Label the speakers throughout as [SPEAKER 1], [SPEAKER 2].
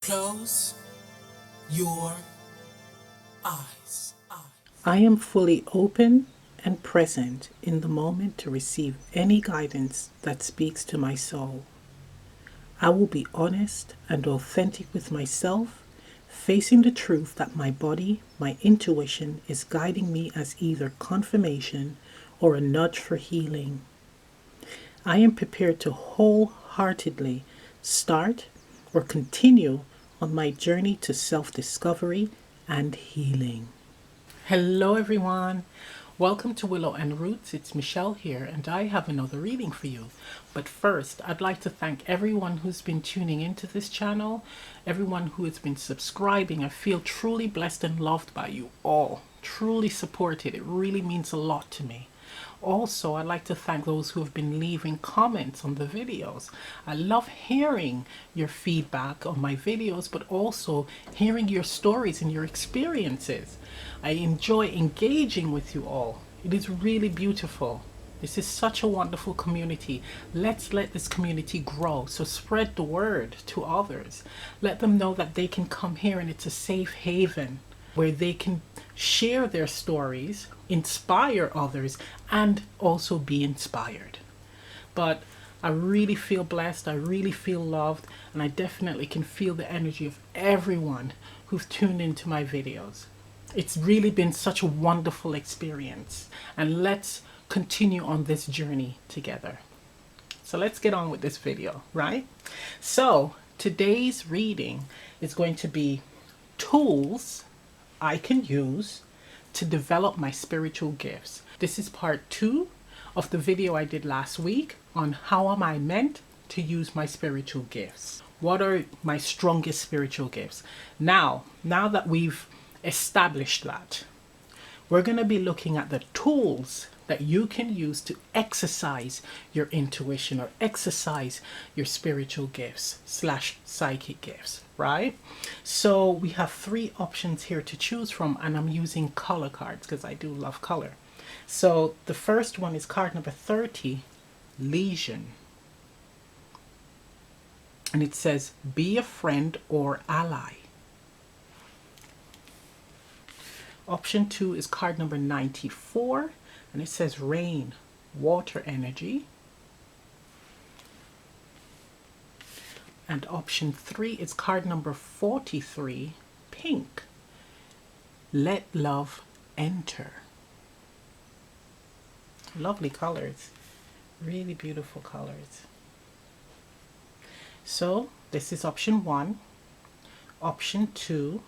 [SPEAKER 1] Close your eyes.
[SPEAKER 2] I am fully open and present in the moment to receive any guidance that speaks to my soul. I will be honest and authentic with myself, facing the truth that my body, my intuition is guiding me as either confirmation or a nudge for healing. I am prepared to wholeheartedly start or continue on my journey to self-discovery and healing. Hello everyone. Welcome to Willow and Roots. It's Michelle here and I have another reading for you. But first, I'd like to thank everyone who's been tuning into this channel, everyone who has been subscribing. I feel truly blessed and loved by you all. Truly supported. It really means a lot to me. Also, I'd like to thank those who have been leaving comments on the videos. I love hearing your feedback on my videos, but also hearing your stories and your experiences. I enjoy engaging with you all. It is really beautiful. This is such a wonderful community. Let's let this community grow. So spread the word to others. Let them know that they can come here and it's a safe haven where they can share their stories, inspire others, and also be inspired. But I really feel blessed, I really feel loved, and I definitely can feel the energy of everyone who've tuned into my videos. It's really been such a wonderful experience, and let's continue on this journey together. So let's get on with this video, right? So today's reading is going to be tools I can use to develop my spiritual gifts. This is part 2 of the video I did last week on how am I meant to use my spiritual gifts. What are my strongest spiritual gifts? Now that we've established that, we're going to be looking at the tools that you can use to exercise your intuition or exercise your spiritual gifts / psychic gifts, right? So we have 3 options here to choose from, and I'm using color cards because I do love color. So the first one is card number 30, Legion. And it says, be a friend or ally. Option 2 is card number 94. And it says rain, water energy. And option 3 is card number 43, pink. Let love enter. Lovely colors. Really beautiful colors. So this is option 1, option 2,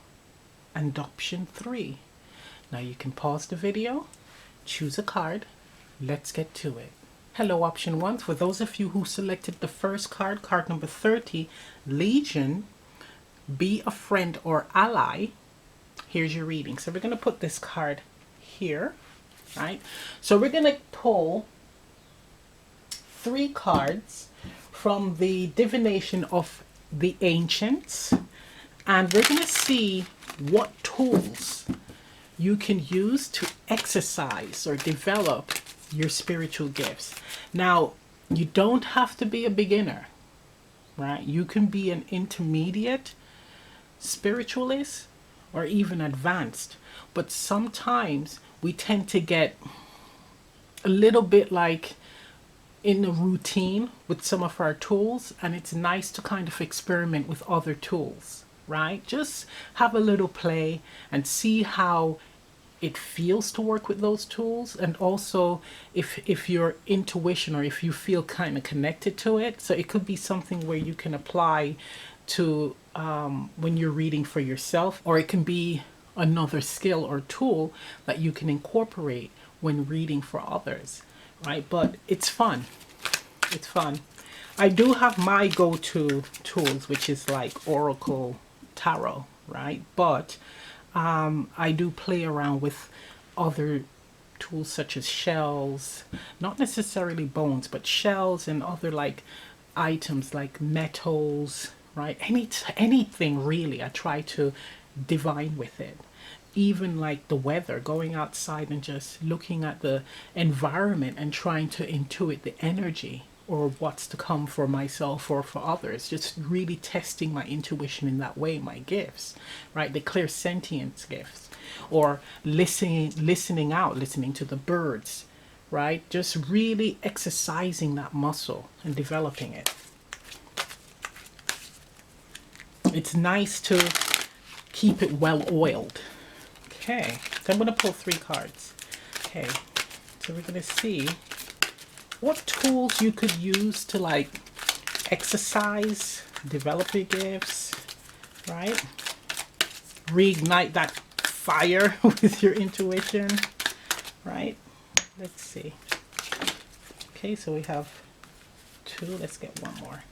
[SPEAKER 2] and option 3. Now you can pause the video. Choose a card. Let's get to it. Hello, option 1. For those of you who selected the first card, card number 30, Legion, be a friend or ally. Here's your reading. So we're going to put this card here, right? So we're going to pull 3 cards from the divination of the ancients, and we're going to see what tools you can use to exercise or develop your spiritual gifts. Now, you don't have to be a beginner, right? You can be an intermediate spiritualist or even advanced. But sometimes we tend to get a little bit like in a routine with some of our tools, and it's nice to kind of experiment with other tools, right? Just have a little play and see how it feels to work with those tools, and also if your intuition or if you feel kind of connected to it. So it could be something where you can apply to when you're reading for yourself, or it can be another skill or tool that you can incorporate when reading for others, right? But it's fun. It's fun. I do have my go-to tools, which is like Oracle Tarot, right? But I do play around with other tools such as shells, not necessarily bones, but shells and other like items like metals, right? Anything really, I try to divine with it. Even like the weather, going outside and just looking at the environment and trying to intuit the energy, or what's to come for myself or for others. Just really testing my intuition in that way, my gifts, right? The clear sentience gifts, or listening out, listening to the birds, right? Just really exercising that muscle and developing it. It's nice to keep it well oiled. Okay, so I'm going to pull 3 cards. Okay, so we're going to see what tools you could use to like exercise, develop your gifts, right? Reignite that fire with your intuition, right? Let's see. Okay, so we have 2. Let's get 1 more.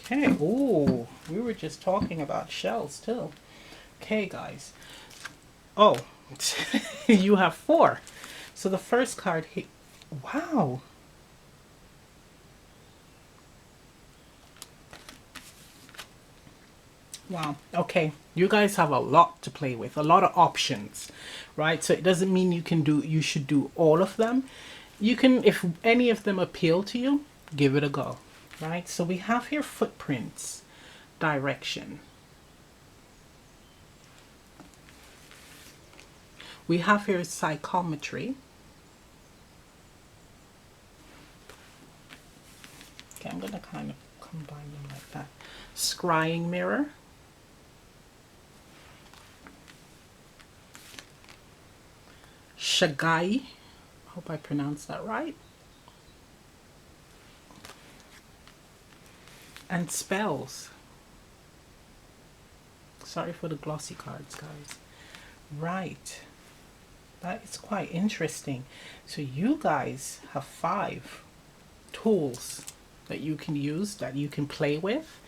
[SPEAKER 2] Okay, ooh, we were just talking about shells too. Okay, guys. Oh, you have 4. So the first card here, wow. Wow. Okay, you guys have a lot to play with, a lot of options, right? So it doesn't mean you should do all of them. You can, if any of them appeal to you, give it a go, right? So we have here footprints, direction. We have here psychometry. Okay, I'm going to kind of combine them like that. Scrying mirror. Shagai. Hope I pronounced that right. And spells. Sorry for the glossy cards, guys. Right. That is quite interesting. So you guys have 5 tools that you can use, that you can play with.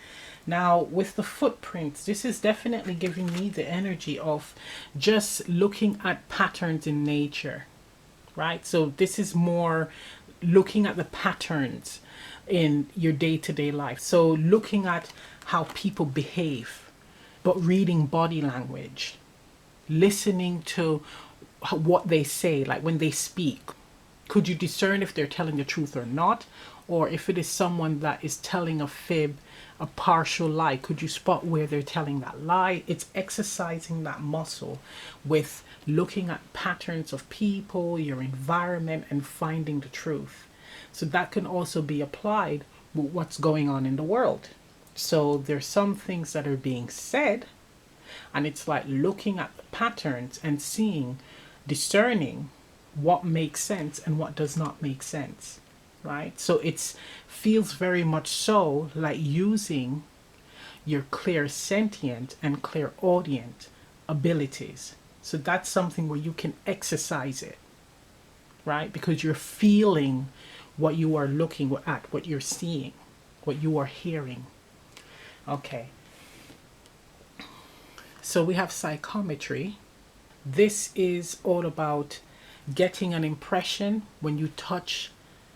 [SPEAKER 2] Now with the footprints, this is definitely giving me the energy of just looking at patterns in nature, right? So this is more looking at the patterns in your day-to-day life. So looking at how people behave, but reading body language, listening to what they say, like when they speak. Could you discern if they're telling the truth or not? Or if it is someone that is telling a fib, a partial lie, could you spot where they're telling that lie? It's exercising that muscle with looking at patterns of people, your environment, and finding the truth. So that can also be applied with what's going on in the world. So there's some things that are being said, and it's like looking at the patterns and seeing, discerning what makes sense and what does not make sense, right? So it feels very much so like using your clear sentient and clairaudient abilities. So that's something where you can exercise it, right? Because you're feeling what you are looking at, what you're seeing, what you are hearing. Okay. So we have psychometry. This is all about getting an impression when you touch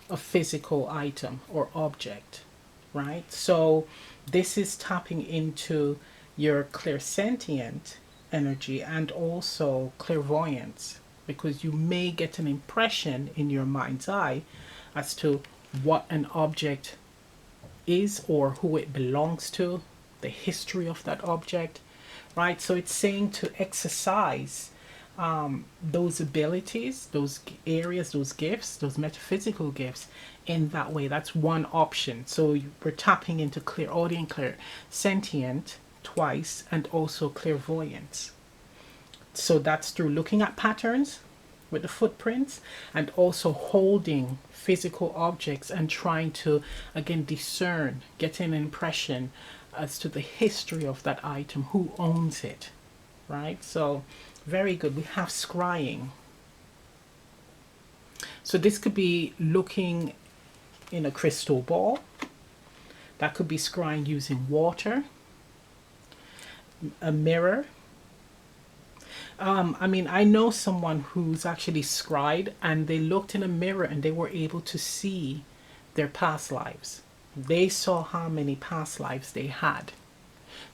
[SPEAKER 2] a physical item or object, right? So this is tapping into your clairsentient energy and also clairvoyance, because you may get an impression in your mind's eye as to what an object is or who it belongs to, the history of that object, right? So it's saying to exercise those abilities, those areas, those gifts, those metaphysical gifts in that way. That's one option. So we're tapping into clairaudient, clairsentient twice, and also clairvoyance. So that's through looking at patterns with the footprints and also holding physical objects and trying to, again, discern, get an impression as to the history of that item, who owns it, right? So very good. We have scrying. So this could be looking in a crystal ball. That could be scrying using water, a mirror. I mean, I know someone who's actually scried and they looked in a mirror and they were able to see their past lives. They saw how many past lives they had.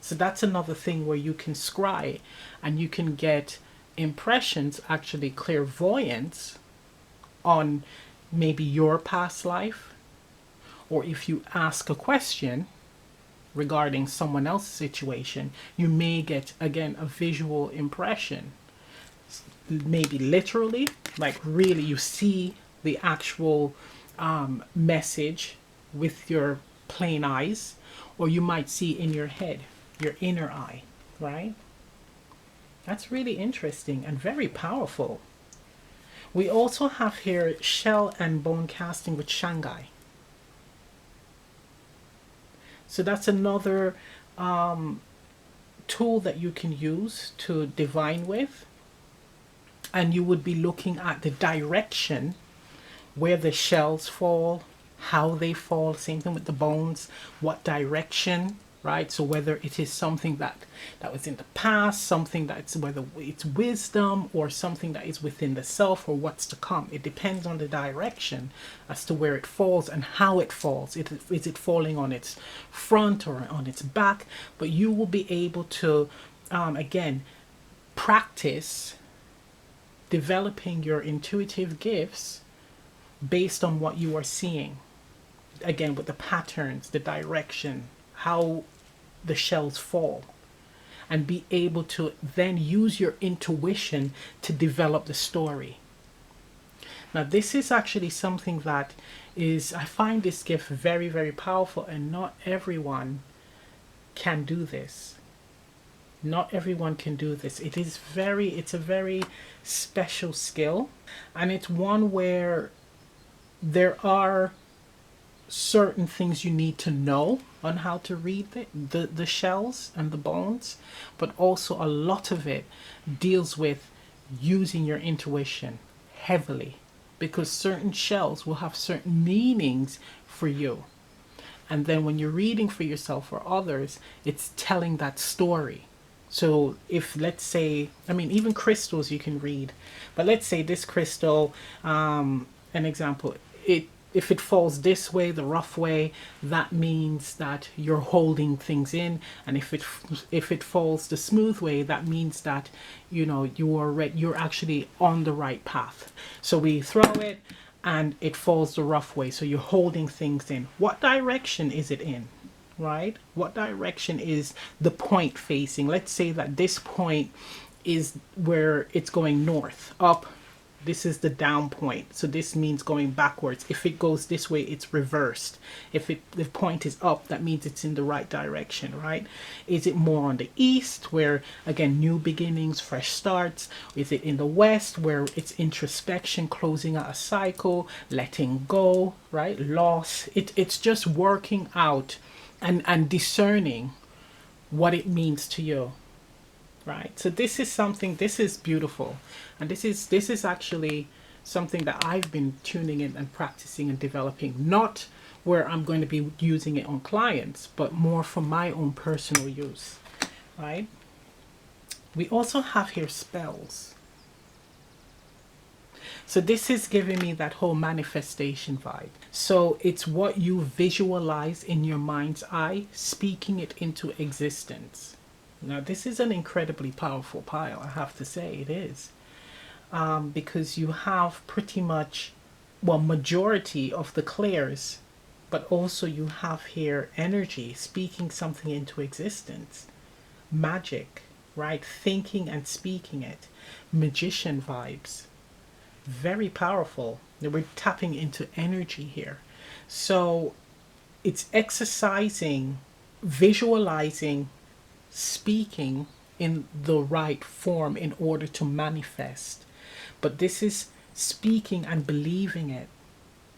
[SPEAKER 2] So that's another thing where you can scry and you can get impressions, actually clairvoyance on maybe your past life, or if you ask a question regarding someone else's situation, you may get again a visual impression, maybe literally, like really you see the actual message with your plain eyes, or you might see in your head, your inner eye, right? That's really interesting and very powerful. We also have here shell and bone casting with Shanghai. So that's another tool that you can use to divine with. And you would be looking at the direction where the shells fall, how they fall, same thing with the bones, what direction, right? So whether it is something that was in the past, something that's, whether it's wisdom or something that is within the self or what's to come. It depends on the direction as to where it falls and how it falls. Is it falling on its front or on its back? But you will be able to, again, practice developing your intuitive gifts based on what you are seeing. Again, with the patterns, the direction, how the shells fall, and be able to then use your intuition to develop the story. Now, this is actually something that is, I find this gift very, very powerful, and not everyone can do this. Not everyone can do this. It's a very special skill, and it's one where there are certain things you need to know on how to read the shells and the bones, but also a lot of it deals with using your intuition heavily, because certain shells will have certain meanings for you. And then when you're reading for yourself or others, it's telling that story. So if, let's say, I mean, even crystals you can read, but let's say this crystal, an example, if it falls this way, the rough way, that means that you're holding things in. And if it falls the smooth way, that means that, you know, you're actually on the right path. So we throw it and it falls the rough way. So you're holding things in. What direction is it in? Right? What direction is the point facing? Let's say that this point is where it's going north, up. This is the down point. So this means going backwards. If it goes this way, it's reversed. If the point is up, that means it's in the right direction, right? Is it more on the east, where, again, new beginnings, fresh starts? Is it in the west, where it's introspection, closing out a cycle, letting go, right? Loss. It's just working out and discerning what it means to you, right? So this is beautiful, and this is actually something that I've been tuning in and practicing and developing, not where I'm going to be using it on clients, but more for my own personal use, right? We also have here spells. So this is giving me that whole manifestation vibe. So it's what you visualize in your mind's eye, speaking it into existence. Now, this is an incredibly powerful pile, I have to say it is. Because you have pretty much, well, majority of the clears, but also you have here energy, speaking something into existence. Magic, right? Thinking and speaking it. Magician vibes. Very powerful. We're tapping into energy here. So it's exercising, visualizing, speaking in the right form in order to manifest. But this is speaking and believing it.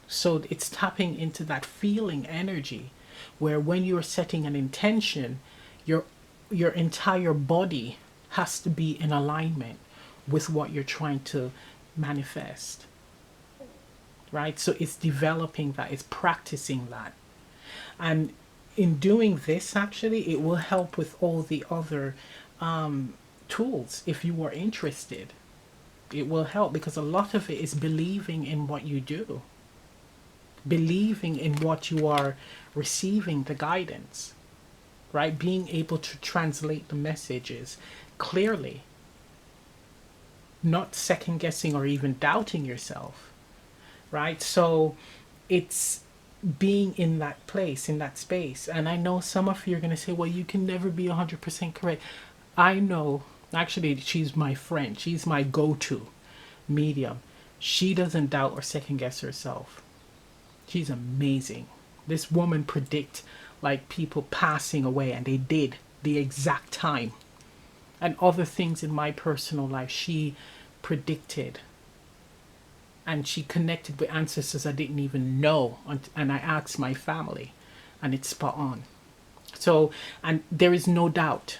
[SPEAKER 2] So it's tapping into that feeling energy, where when you're setting an intention, your entire body has to be in alignment with what you're trying to manifest, right? So it's developing that, it's practicing that, and in doing this, actually, it will help with all the other tools. If you are interested, it will help, because a lot of it is believing in what you do, believing in what you are receiving, the guidance, right? Being able to translate the messages clearly. not second guessing or even doubting yourself, right? So it's being in that place, in that space. And I know some of you are going to say, well, you can never be 100% correct. I know, actually, she's my friend. She's my go-to medium. She doesn't doubt or second guess herself. She's amazing. This woman predict like people passing away, and they did the exact time. And other things in my personal life she predicted, and she connected with ancestors I didn't even know, and I asked my family, and it's spot on. So, and there is no doubt.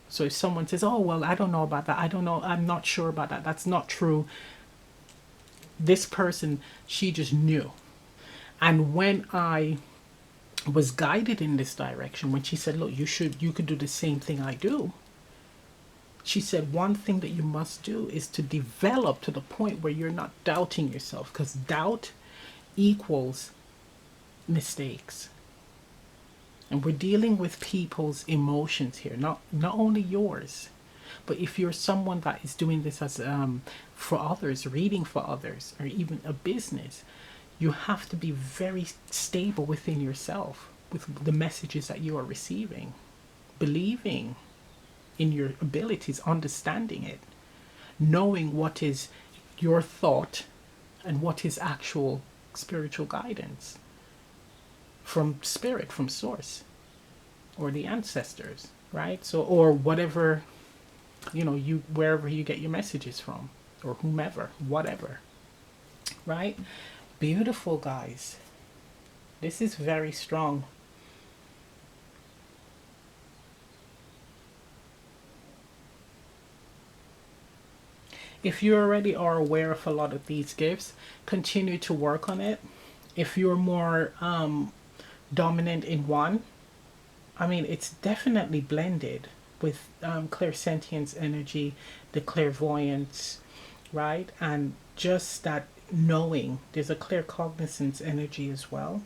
[SPEAKER 2] So if someone says, oh well, I don't know about that, I don't know, I'm not sure about that, that's not true. This person, she just knew. And when I was guided in this direction, when she said, look, you could do the same thing I do, she said, one thing that you must do is to develop to the point where you're not doubting yourself, because doubt equals mistakes. And we're dealing with people's emotions here, not only yours. But if you're someone that is doing this as for others, reading for others, or even a business, you have to be very stable within yourself with the messages that you are receiving, believing in your abilities, understanding it, knowing what is your thought and what is actual spiritual guidance from spirit, from source, or the ancestors, right? So, or whatever, you, wherever you get your messages from, or whomever, whatever, right? Beautiful, guys. This is very strong. If you already are aware of a lot of these gifts, continue to work on it. If you're more dominant in one, I mean, it's definitely blended with clairsentience energy, the clairvoyance, right? And just that knowing, there's a claircognizance energy as well.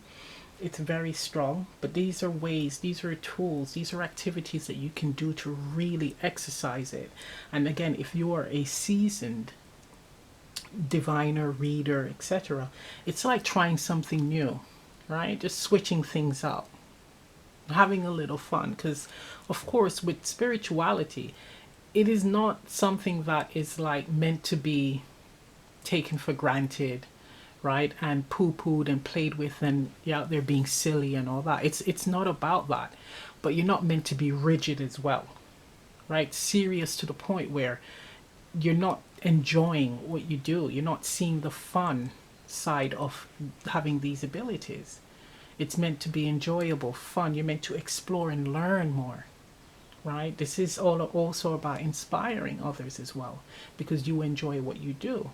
[SPEAKER 2] It's very strong, but these are ways, these are tools, these are activities that you can do to really exercise it. And again, if you are a seasoned diviner, reader, etc., it's like trying something new, right? Just switching things up, having a little fun, because of course with spirituality, it is not something that is like meant to be taken for granted, right, and poo-pooed and played with, and you're out there being silly and all that. It's not about that. But you're not meant to be rigid as well, right? Serious to the point where you're not enjoying what you do. You're not seeing the fun side of having these abilities. It's meant to be enjoyable, fun. You're meant to explore and learn more, right? This is all also about inspiring others as well, because you enjoy what you do,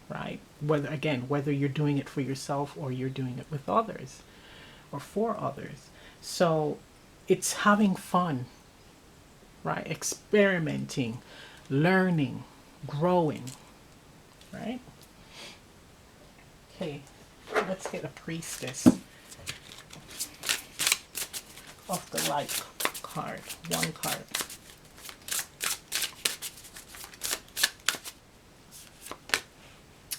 [SPEAKER 2] right? Whether you're doing it for yourself or you're doing it with others or for others. So it's having fun, right? Experimenting, learning, growing, right? Okay, let's get a priestess of the light card, one card.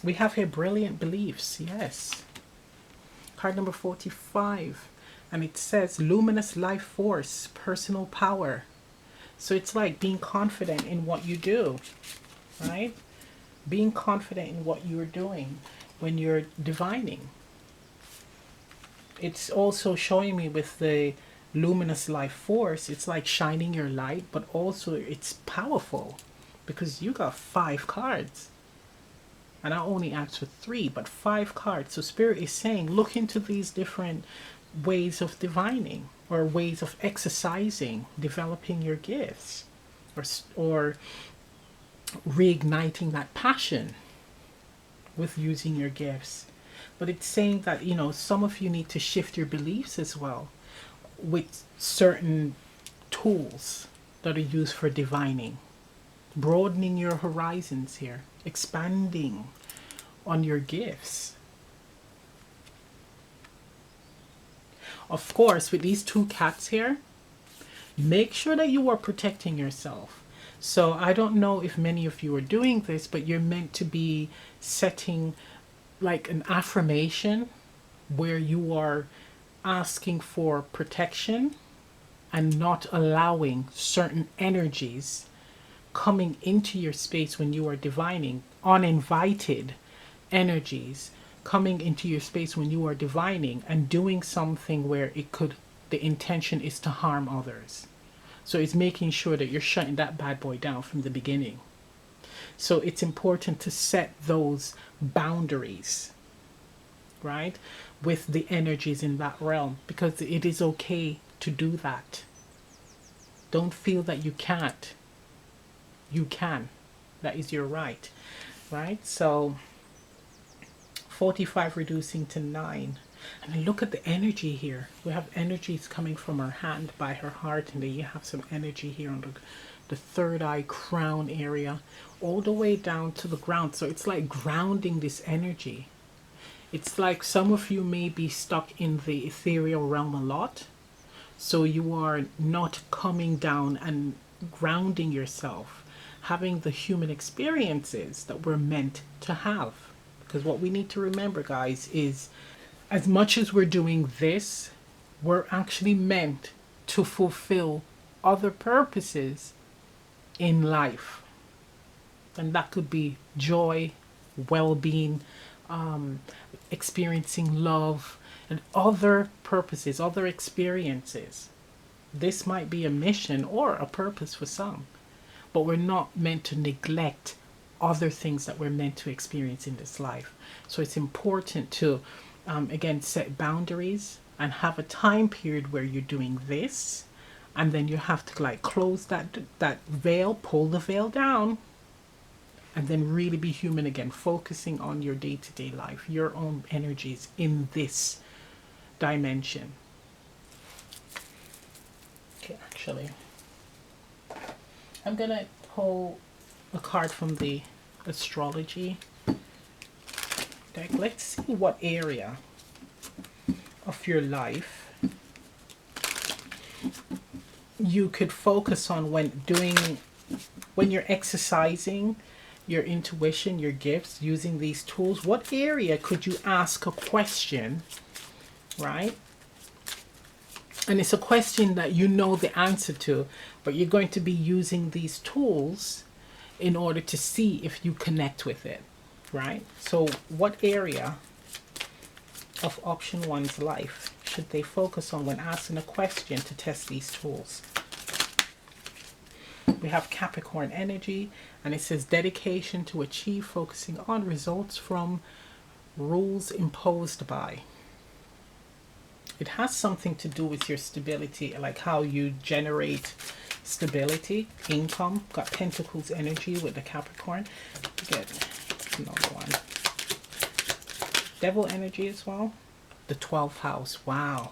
[SPEAKER 2] We have here brilliant beliefs, yes. Card number 45, and it says luminous life force, personal power. So it's like being confident in what you do, right? Being confident in what you're doing when you're divining. It's also showing me with the luminous life force, it's like shining your light, but also it's powerful because you got 5 cards. And I only asked for 3, but 5 cards. So Spirit is saying, look into these different ways of divining, or ways of exercising, developing your gifts, or reigniting that passion with using your gifts. But it's saying that, some of you need to shift your beliefs as well with certain tools that are used for divining. Broadening your horizons here, expanding on your gifts. Of course, with these 2 cats here, make sure that you are protecting yourself. So I don't know if many of you are doing this, but you're meant to be setting like an affirmation where you are asking for protection and not allowing certain energies coming into your space when you are divining, uninvited energies coming into your space when you are divining and doing something where it could, the intention is to harm others. So it's making sure that you're shutting that bad boy down from the beginning. So it's important to set those boundaries, right, with the energies in that realm, because it is okay to do that. Don't feel that you can't. You can. That is your right, right? So 45 reducing to 9. And look at the energy here. We have energies coming from her hand by her heart, and then you have some energy here on the third eye crown area, all the way down to the ground. So it's like grounding this energy. It's like some of you may be stuck in the ethereal realm a lot. So you are not coming down and grounding yourself, having the human experiences that we're meant to have. Because what we need to remember, guys, is as much as we're doing this, we're actually meant to fulfill other purposes in life. And that could be joy, well-being, experiencing love, and other purposes, other experiences. This might be a mission or a purpose for some, but we're not meant to neglect other things that we're meant to experience in this life. So it's important to, again, set boundaries and have a time period where you're doing this, and then you have to like close that veil, pull the veil down, and then really be human again, focusing on your day-to-day life, your own energies in this dimension. Okay, actually, I'm gonna pull a card from the astrology deck. Let's see what area of your life you could focus on when you're exercising your intuition, your gifts, using these tools. What area could you ask a question, right? And it's a question that you know the answer to, but you're going to be using these tools in order to see if you connect with it, right? So what area of option 1's life should they focus on when asking a question to test these tools? We have Capricorn energy, and it says dedication to achieve, focusing on results from rules imposed by. It has something to do with your stability, like how you generate stability, income. Got Pentacles energy with the Capricorn. Get another one. Devil energy as well. The 12th house. Wow.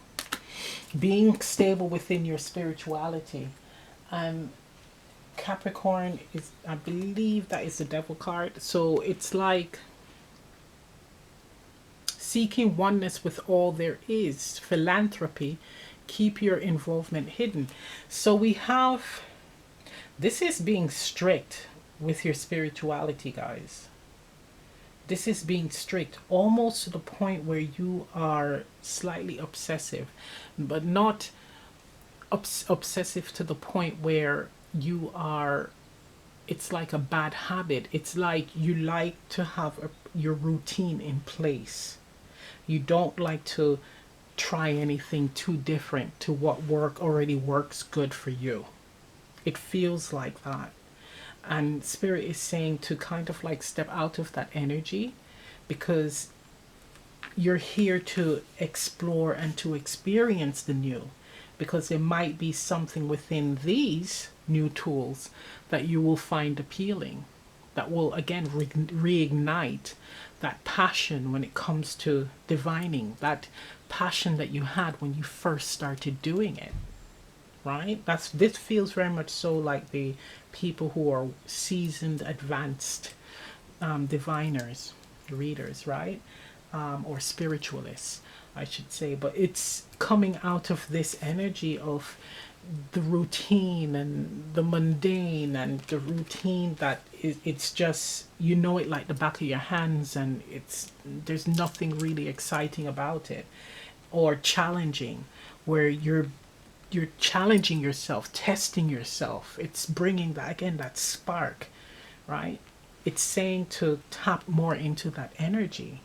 [SPEAKER 2] Being stable within your spirituality. Capricorn is, I believe that is the devil card. So it's like seeking oneness with all there is. Philanthropy. Keep your involvement hidden. So we have, this is being strict with your spirituality, guys. This is being strict, almost to the point where you are slightly obsessive, but not obsessive to the point where you are, it's like a bad habit. It's like you like to have your routine in place. You don't like to try anything too different to what already works good for you. It feels like that. And Spirit is saying to kind of like step out of that energy, because you're here to explore and to experience the new, because there might be something within these new tools that you will find appealing, that will again reignite that passion when it comes to divining, that passion that you had when you first started doing it, right? This feels very much so like the people who are seasoned, advanced diviners, readers, right? Or spiritualists, I should say. But it's coming out of this energy of the routine and the mundane and the routine that it's just, you know it like the back of your hands, and it's, there's nothing really exciting about it, or challenging, where you're challenging yourself, testing yourself. It's bringing that, again, that spark, right? It's saying to tap more into that energy.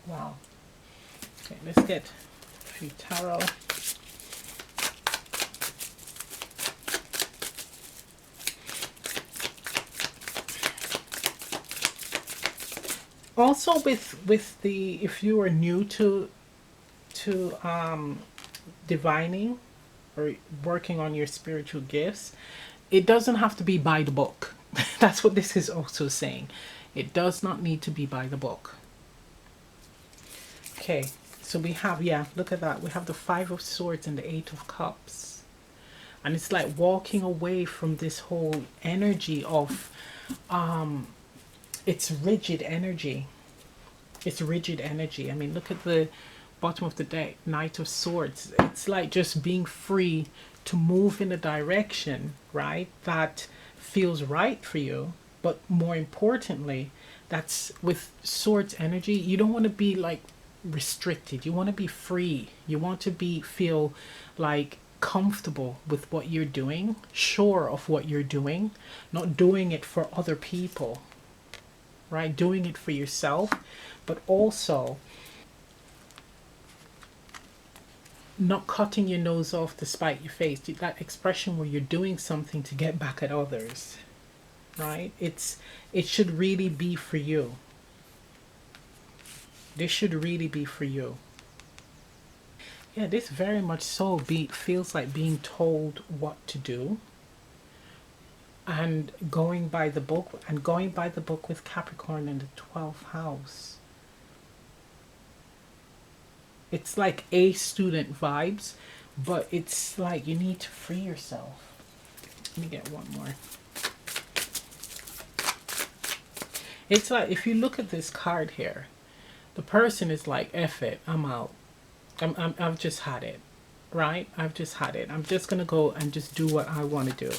[SPEAKER 2] Wow. Okay, let's get a few tarot. Also, with the, if you are new to divining or working on your spiritual gifts, it doesn't have to be by the book. That's what this is also saying. It does not need to be by the book. Okay, so we have, yeah, look at that. We have the Five of Swords and the Eight of Cups. And it's like walking away from this whole energy of, it's rigid energy. It's rigid energy. I mean, look at the bottom of the deck, Knight of Swords. It's like just being free to move in a direction, right, that feels right for you. But more importantly, that's with swords energy, you don't want to be like restricted. You want to be free. You want to be, feel like comfortable with what you're doing, sure of what you're doing, not doing it for other people, right? Doing it for yourself, but also not cutting your nose off to spite your face. That expression where you're doing something to get back at others, right? It should really be for you. This should really be for you. Yeah, this very much so feels like being told what to do, and going by the book, and going by the book with Capricorn in the 12th house. It's like A student vibes, but it's like you need to free yourself. Let me get one more. It's like, if you look at this card here, the person is like, F it, I'm out. I've just had it, right? I've just had it. I'm just going to go and just do what I want to do.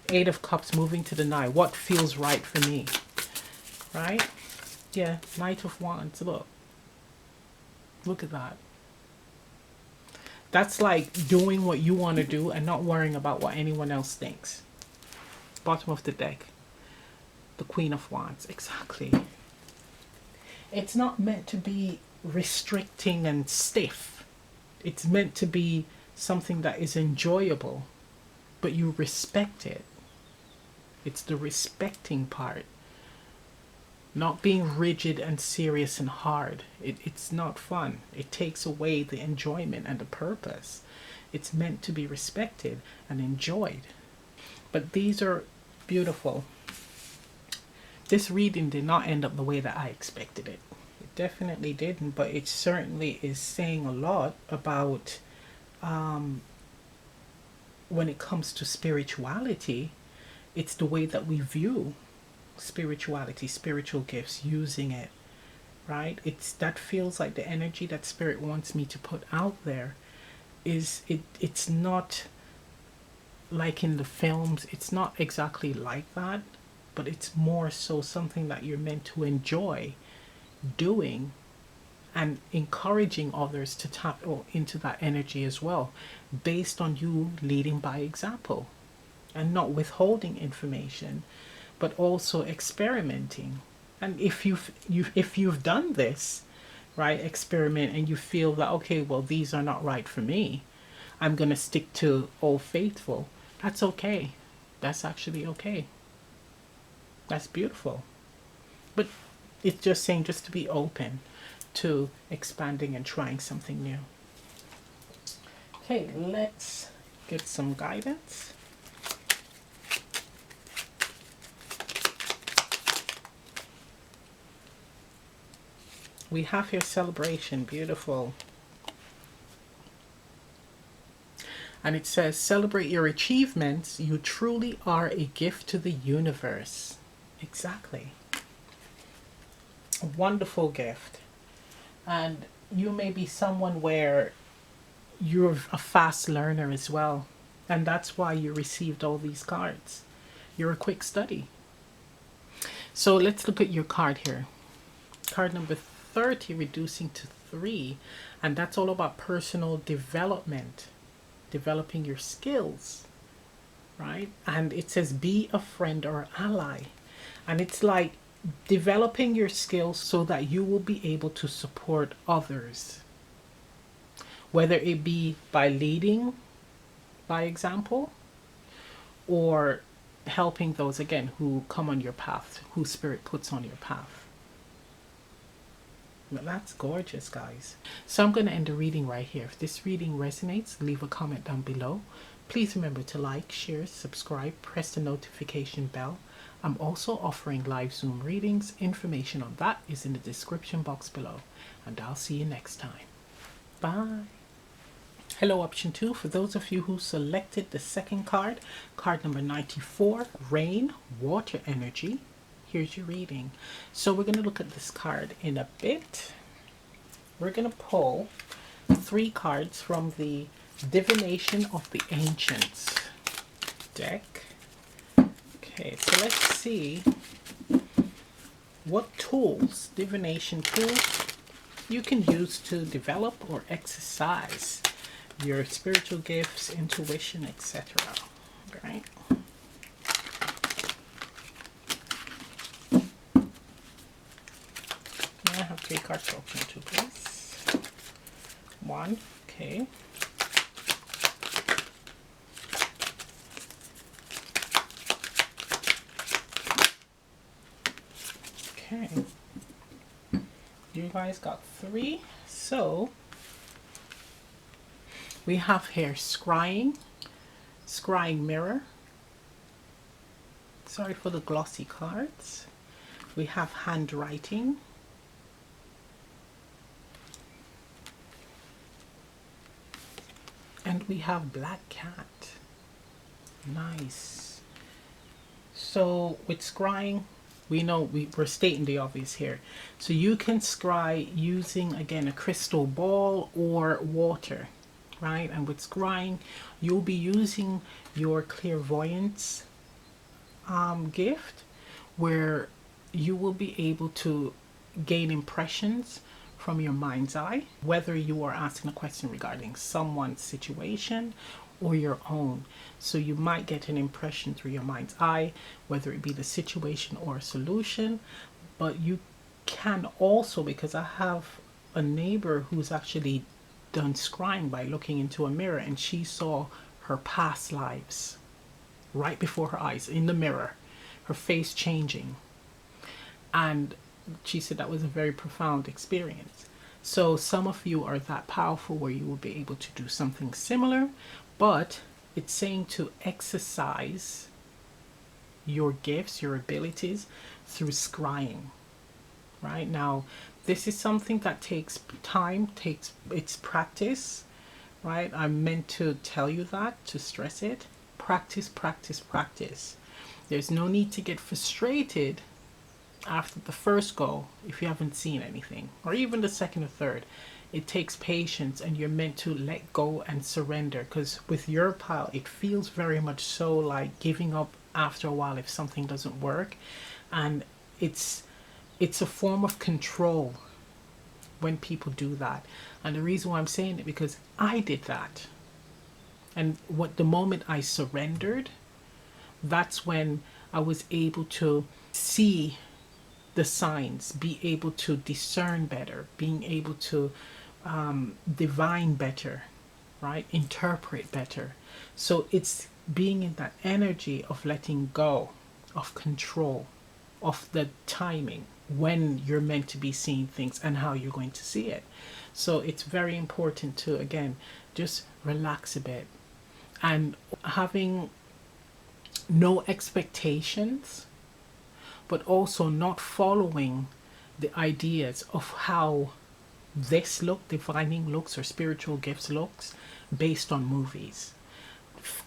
[SPEAKER 2] Eight of Cups moving to the Nine. What feels right for me, right? Yeah, Knight of Wands, look. Look at that. That's like doing what you want to do and not worrying about what anyone else thinks. Bottom of the deck, the Queen of Wands. Exactly. It's not meant to be restricting and stiff. It's meant to be something that is enjoyable, but you respect it. It's the respecting part. Not being rigid and serious and hard. It's not fun. It takes away the enjoyment and the purpose. It's meant to be respected and enjoyed. But these are beautiful. This reading did not end up the way that I expected it. It definitely didn't, but it certainly is saying a lot about when it comes to spirituality. It's the way that we view spirituality, spiritual gifts, using it, right? It's, that feels like the energy that spirit wants me to put out there. Is it's not like in the films. It's not exactly like that, but it's more so something that you're meant to enjoy doing, and encouraging others to tap into that energy as well, based on you leading by example and not withholding information, but also experimenting. And if you've done this, right, experiment, and you feel that, okay, well, these are not right for me, I'm going to stick to Old Faithful, that's okay. That's actually okay. That's beautiful. But it's just saying, just to be open to expanding and trying something new. Okay, let's get some guidance. We have here celebration, beautiful. And it says, celebrate your achievements. You truly are a gift to the universe. Exactly. A wonderful gift. And you may be someone where you're a fast learner as well. And that's why you received all these cards. You're a quick study. So let's look at your card here. Card number 30, reducing to 3. And that's all about personal development, developing your skills, right? And it says be a friend or ally. And it's like developing your skills so that you will be able to support others, whether it be by leading by example or helping those again who come on your path, who spirit puts on your path. Well, that's gorgeous, guys. So I'm going to end the reading right here. If this reading resonates, leave a comment down below. Please remember to like, share, subscribe, press the notification bell. I'm also offering live Zoom readings. Information on that is in the description box below. And I'll see you next time. Bye. Hello, option 2. For those of you who selected the second card, card number 94, rain, water energy. Here's your reading. So we're going to look at this card in a bit. We're going to pull 3 cards from the Divination of the Ancients deck. Okay, so let's see what tools, divination tools, you can use to develop or exercise your spiritual gifts, intuition, etc. Right? I have 3 cards for option 2, please. 1, okay. Okay. You guys got 3. So we have here scrying mirror. Sorry for the glossy cards. We have handwriting. And we have black cat. Nice. So with scrying, we know we're stating the obvious here. So you can scry using, again, a crystal ball or water, right? And with scrying, you'll be using your clairvoyance gift, where you will be able to gain impressions from your mind's eye, whether you are asking a question regarding someone's situation or your own. So you might get an impression through your mind's eye, whether it be the situation or a solution. But you can also, because I have a neighbor who's actually done scrying by looking into a mirror, and she saw her past lives right before her eyes in the mirror, her face changing. And she said that was a very profound experience. So some of you are that powerful where you will be able to do something similar, but it's saying to exercise your gifts, your abilities through scrying. Right now, this is something that takes time, it's practice, right? I'm meant to tell you that, to stress it. Practice, practice, practice. There's no need to get frustrated after the first go if you haven't seen anything, or even the second or third. It takes patience, and you're meant to let go and surrender, because with your pile it feels very much so like giving up after a while if something doesn't work. And it's a form of control when people do that. And the reason why I'm saying it, because I did that, and the moment I surrendered, that's when I was able to see the signs, be able to discern better, being able to divine better, right? Interpret better. So it's being in that energy of letting go, of control, of the timing, when you're meant to be seeing things and how you're going to see it. So it's very important to, again, just relax a bit, and having no expectations, but also not following the ideas of how this divining looks, or spiritual gifts looks based on movies.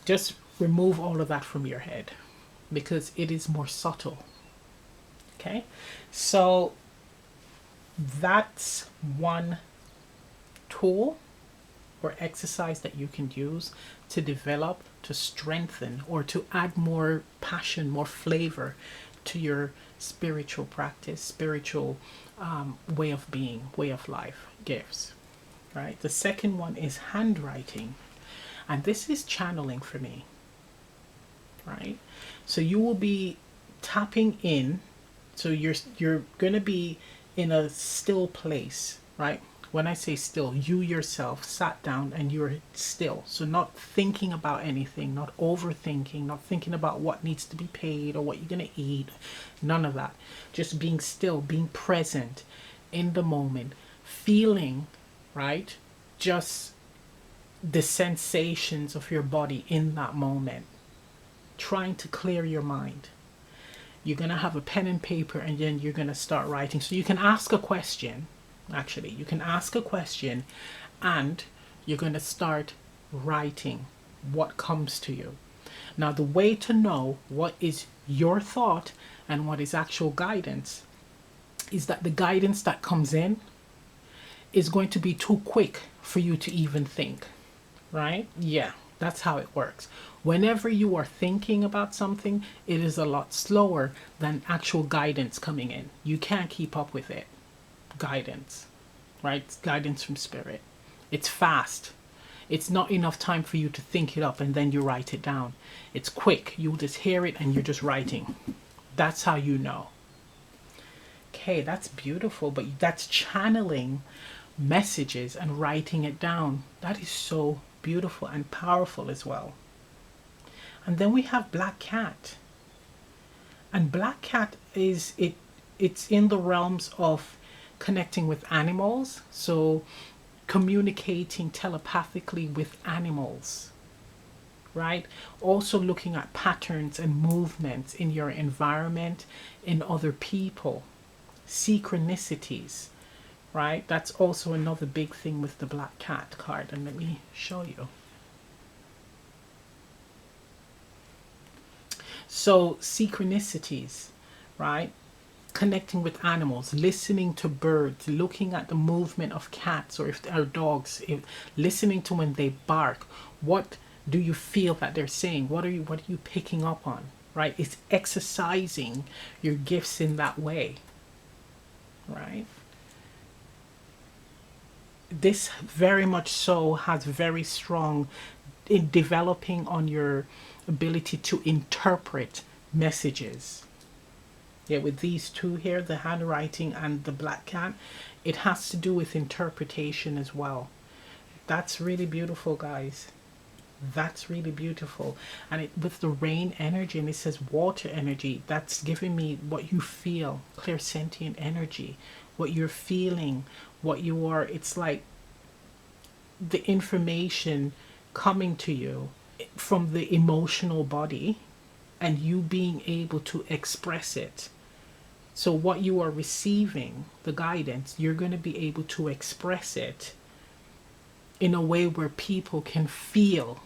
[SPEAKER 2] Just remove all of that from your head, because it is more subtle. Okay, so that's one tool or exercise that you can use to develop, to strengthen, or to add more passion, more flavor to your spiritual practice, spiritual way of being, way of life, gifts, right? The second one is handwriting. And this is channeling for me, right? So you will be tapping in. So you're going to be in a still place, right? When I say still, you yourself sat down and you're still. So not thinking about anything, not overthinking, not thinking about what needs to be paid or what you're going to eat. None of that. Just being still, being present in the moment, feeling, right? Just the sensations of your body in that moment. Trying to clear your mind. You're going to have a pen and paper and then you're going to start writing. So you can ask a question. Actually, you can ask a question and you're going to start writing what comes to you. Now, the way to know what is your thought and what is actual guidance is that the guidance that comes in is going to be too quick for you to even think, right? Yeah, that's how it works. Whenever you are thinking about something, it is a lot slower than actual guidance coming in. You can't keep up with it. Guidance, right? It's guidance from spirit. It's fast. It's not enough time for you to think it up and then you write it down. It's quick. You just hear it and you're just writing. That's how you know. Okay, that's beautiful, but that's channeling messages and writing it down. That is so beautiful and powerful as well. And then we have Black Cat. And Black Cat is it's in the realms of connecting with animals, so communicating telepathically with animals, right? Also looking at patterns and movements in your environment, in other people, synchronicities, right? That's also another big thing with the Black Cat card, and let me show you. So synchronicities, right? Connecting with animals, listening to birds, looking at the movement of cats or if they are dogs, listening to when they bark. What do you feel that they're saying? What are you picking up on? Right? It's exercising your gifts in that way. Right? This very much so has very strong in developing on your ability to interpret messages. Yeah, with these two here, the handwriting and the Black Cat, it has to do with interpretation as well. That's really beautiful, guys. That's really beautiful. And with the rain energy, and it says water energy, that's giving me what you feel, clairsentient energy, what you're feeling, what you are. It's like the information coming to you from the emotional body and you being able to express it. So what you are receiving, the guidance, you're going to be able to express it in a way where people can feel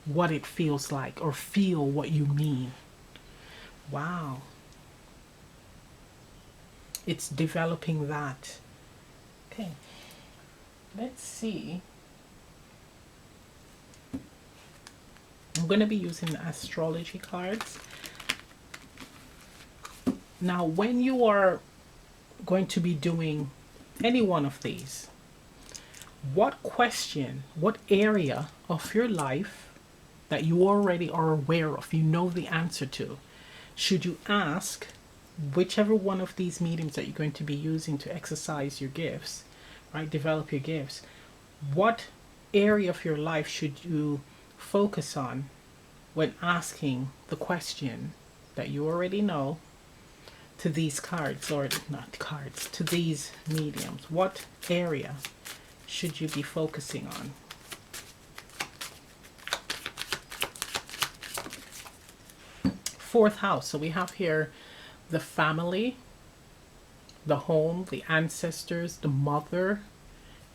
[SPEAKER 2] what it feels like or feel what you mean. Wow. It's developing that. Okay. Let's see. I'm going to be using the astrology cards. Now, when you are going to be doing any one of these, what question, what area of your life that you already are aware of, you know the answer to, should you ask whichever one of these mediums that you're going to be using to exercise your gifts, right, develop your gifts, what area of your life should you focus on when asking the question that you already know to these cards, or not cards, to these mediums? What area should you be focusing on? Fourth house. So we have here the family, the home, the ancestors, the mother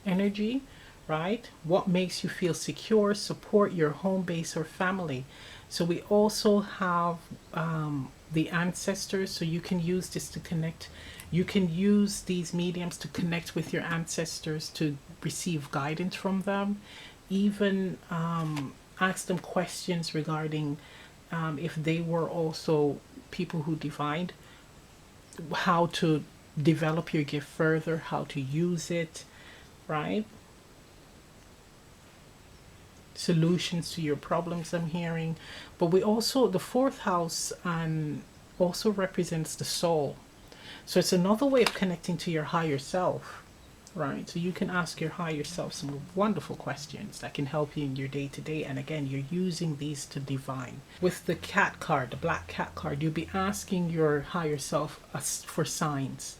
[SPEAKER 2] energy, right? What makes you feel secure, support your home base or family. So we also have the ancestors, so you can use this to connect You can use these mediums to connect with your ancestors, to receive guidance from them, even ask them questions regarding if they were also people who divined, how to develop your gift further, how to use it, right? Solutions to your problems, I'm hearing. But we also, the fourth house also represents the soul. So it's another way of connecting to your higher self, right? So you can ask your higher self some wonderful questions that can help you in your day to day. And again, you're using these to divine. With the cat card, the black cat card, you'll be asking your higher self for signs,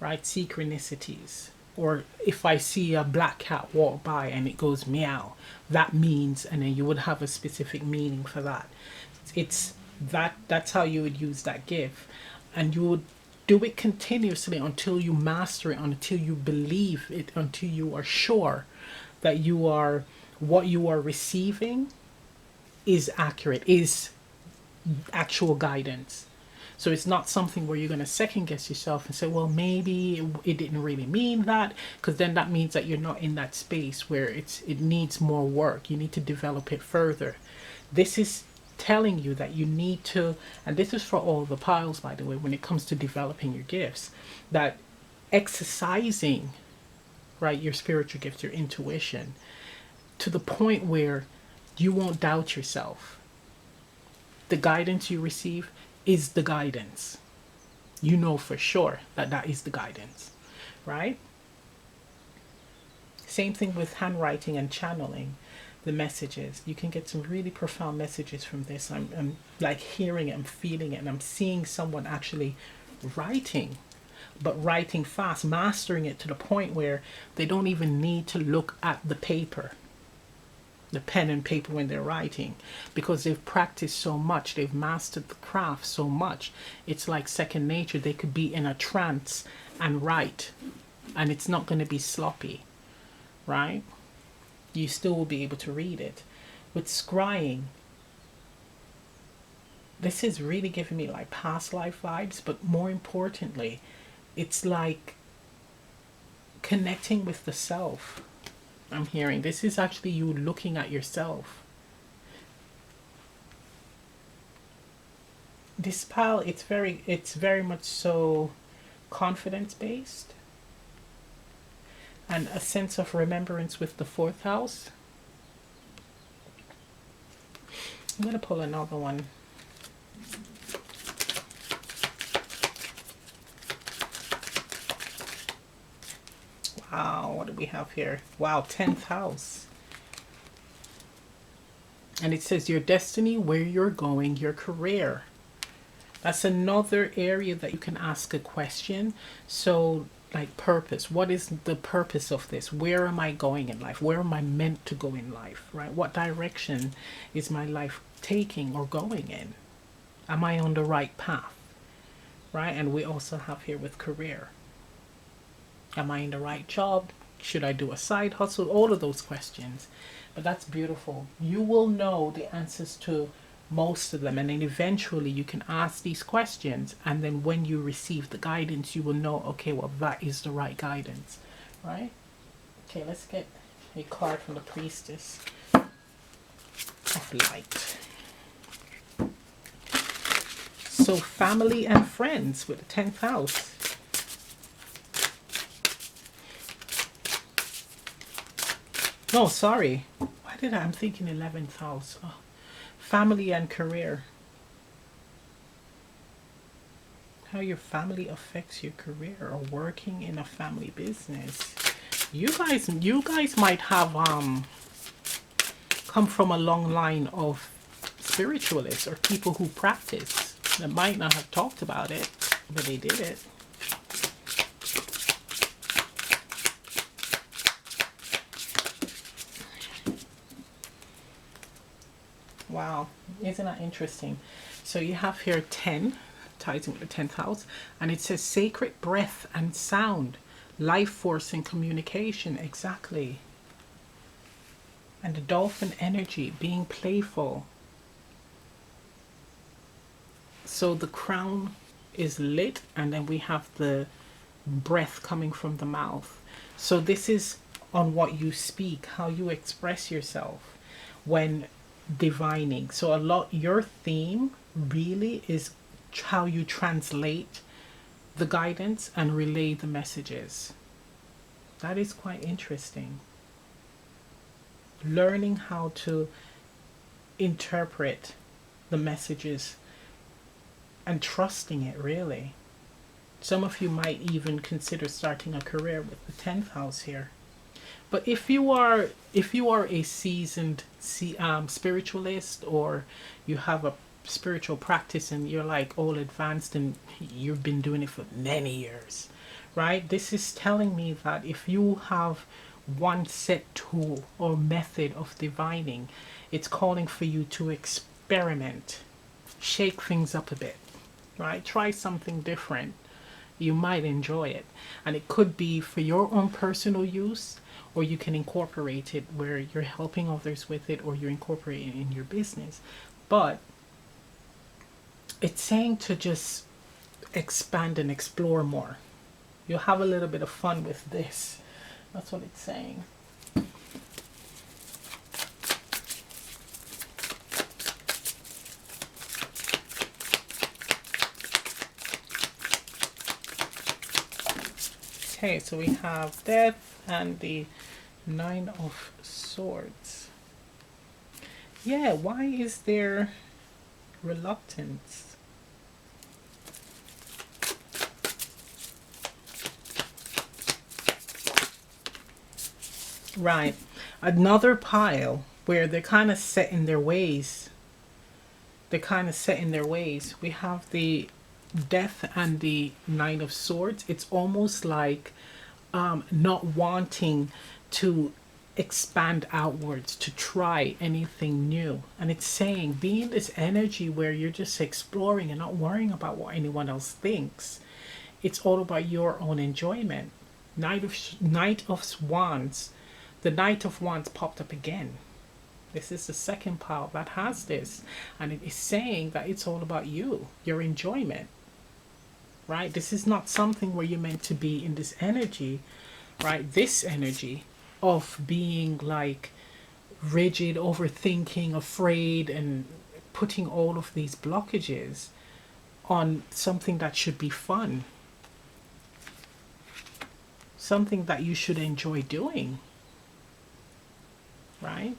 [SPEAKER 2] right? Synchronicities. Or if I see a black cat walk by and it goes meow, that means, and then you would have a specific meaning for that. It's that's how you would use that gift. And you would do it continuously until you master it, until you believe it, until you are sure that you are, what you are receiving is accurate, is actual guidance. So it's not something where you're going to second guess yourself and say, well, maybe it didn't really mean that, because then that means that you're not in that space where it needs more work. You need to develop it further. This is telling you that you need to, and this is for all the piles, by the way, when it comes to developing your gifts, that exercising, right, your spiritual gifts, your intuition, to the point where you won't doubt yourself. The guidance you receive is the guidance. You know for sure that that is the guidance, right? Same thing with handwriting and channeling the messages. You can get some really profound messages from this. I'm like hearing it, I'm feeling it, and I'm seeing someone actually writing, but writing fast, mastering it to the point where they don't even need to look at the paper, the pen and paper, when they're writing, because they've practiced so much, they've mastered the craft so much. It's like second nature. They could be in a trance and write, and it's not going to be sloppy, right? You still will be able to read it. With scrying, this is really giving me like past life vibes, but more importantly, it's like connecting with the self. I'm hearing this is actually you looking at yourself. This pile, it's very much so confidence based, and a sense of remembrance with the fourth house. I'm going to pull another one. Wow, what do we have here? Wow, 10th house. And it says your destiny, where you're going, your career. That's another area that you can ask a question. So like purpose, what is the purpose of this? Where am I going in life? Where am I meant to go in life, right? What direction is my life taking or going in? Am I on the right path, right? And we also have here with career. Am I in the right job? Should I do a side hustle? All of those questions. But that's beautiful. You will know the answers to most of them, and then eventually you can ask these questions, and then when you receive the guidance, you will know, okay, well, that is the right guidance, right? Okay, let's get a card from the Priestess of Light. So family and friends with the 10th house. No, sorry. Why did I'm thinking 11th house? Oh, family and career. How your family affects your career, or working in a family business. You guys might have come from a long line of spiritualists or people who practice that might not have talked about it, but they did it. Wow, isn't that interesting? So you have here 10, ties in with the 10th house, and it says sacred breath and sound, life force and communication, exactly. And the dolphin energy, being playful. So the crown is lit, and then we have the breath coming from the mouth. So this is on what you speak, how you express yourself when divining. So a lot, your theme really is how you translate the guidance and relay the messages. That is quite interesting. Learning how to interpret the messages and trusting it, really. Some of you might even consider starting a career with the 10th house here. But if you are a seasoned spiritualist, or you have a spiritual practice and you're like all advanced and you've been doing it for many years, right? This is telling me that if you have one set tool or method of divining, it's calling for you to experiment, shake things up a bit, right? Try something different. You might enjoy it, and it could be for your own personal use, or you can incorporate it where you're helping others with it, or you're incorporating it in your business. But it's saying to just expand and explore more. You'll have a little bit of fun with this. That's what it's saying. Okay, so we have death and the 9 of Swords. Yeah, why is there reluctance? Right. Another pile where they're kind of set in their ways. They're kind of set in their ways. We have the death and the 9 of Swords. It's almost like not wanting to expand outwards, to try anything new. And it's saying, be in this energy where you're just exploring and not worrying about what anyone else thinks. It's all about your own enjoyment. Knight of Wands. The Knight of Wands popped up again. This is the second pile that has this. And it is saying that it's all about you, your enjoyment. Right? This is not something where you're meant to be in this energy, right? This energy of being like rigid, overthinking, afraid, and putting all of these blockages on something that should be fun. Something that you should enjoy doing. Right?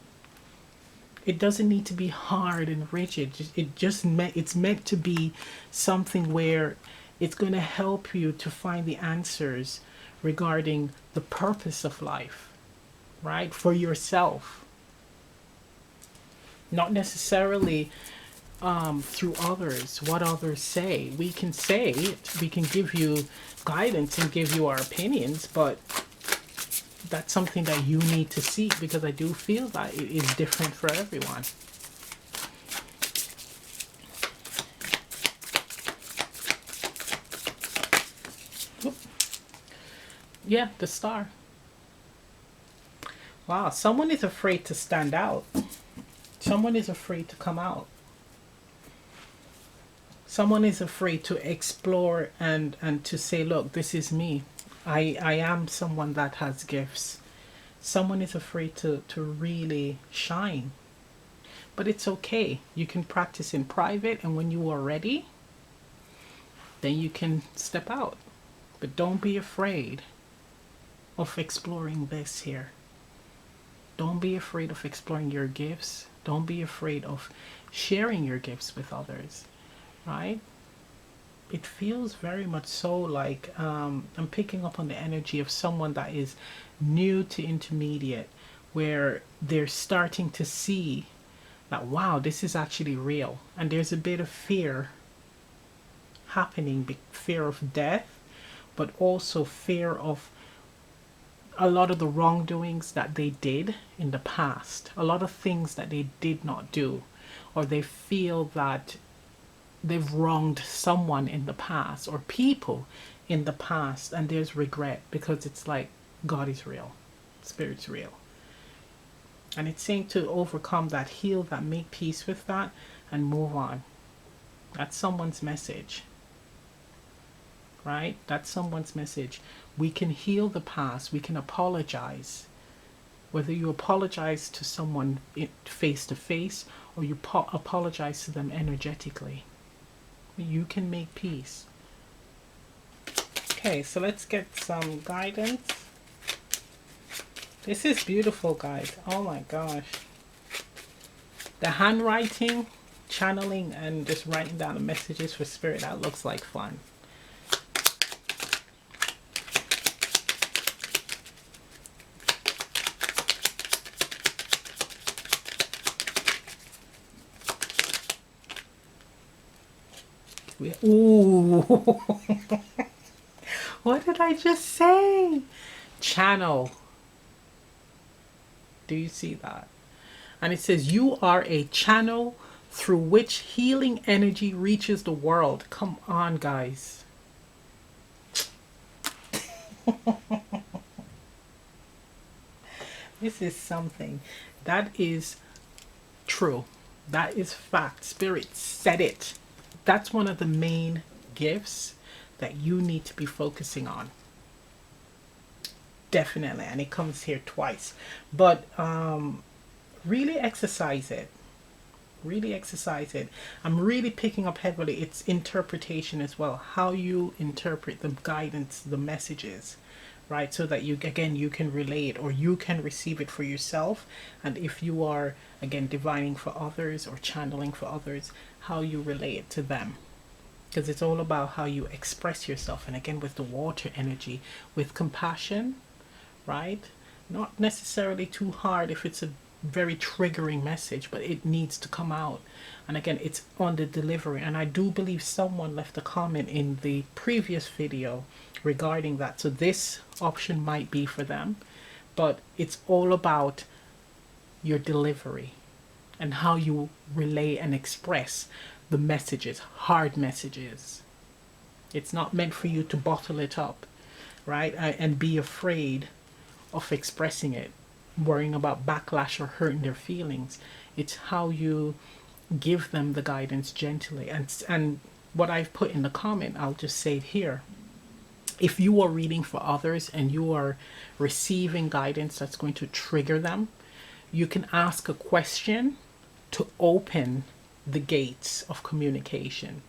[SPEAKER 2] It doesn't need to be hard and rigid. It's meant to be something where it's going to help you to find the answers regarding the purpose of life, right? For yourself. Not necessarily through others, what others say. We can say it, we can give you guidance and give you our opinions, but that's something that you need to seek, because I do feel that it is different for everyone. Yeah, the Star. Wow, someone is afraid to stand out. Someone is afraid to come out. Someone is afraid to explore and to say, look, this is me. I am someone that has gifts. Someone is afraid to really shine. But it's okay. You can practice in private, and when you are ready, then you can step out. But don't be afraid of exploring this here. Don't be afraid of exploring your gifts. Don't be afraid of sharing your gifts with others, right? It feels very much so like I'm picking up on the energy of someone that is new to intermediate, where they're starting to see that, wow, this is actually real. And there's a bit of fear happening, fear of death, but also fear of a lot of the wrongdoings that they did in the past, a lot of things that they did not do, or they feel that they've wronged someone in the past or people in the past, and there's regret, because it's like God is real, Spirit's real. And it's saying to overcome that, heal that, make peace with that, and move on. That's someone's message. right? That's someone's message. We can heal the past. We can apologize. Whether you apologize to someone face to face or you apologize to them energetically, you can make peace. Okay, so let's get some guidance. This is beautiful, guys. Oh my gosh. The handwriting, channeling, and just writing down the messages for spirit, that looks like fun. Ooh. What did I just say? Channel. Do you see that? And it says, you are a channel through which healing energy reaches the world. Come on, guys. This is something that is true. That is fact. Spirit said it. That's one of the main gifts that you need to be focusing on. Definitely. And it comes here twice. But really exercise it. Really exercise it. I'm really picking up heavily its interpretation as well. How you interpret the guidance, the messages, right? So that you, again, you can relate or you can receive it for yourself. And if you are, again, divining for others or channeling for others, how you relate to them. Because it's all about how you express yourself. And again, with the water energy, with compassion, right? Not necessarily too hard if it's a very triggering message, but it needs to come out. And again, it's on the delivery. And I do believe someone left a comment in the previous video regarding that. So this option might be for them, but it's all about your delivery and how you relay and express the messages, hard messages. It's not meant for you to bottle it up, right? And be afraid of expressing it, worrying about backlash or hurting their feelings. It's how you give them the guidance gently. And what I've put in the comment, I'll just say it here. If you are reading for others and you are receiving guidance that's going to trigger them, you can ask a question to open the gates of communication.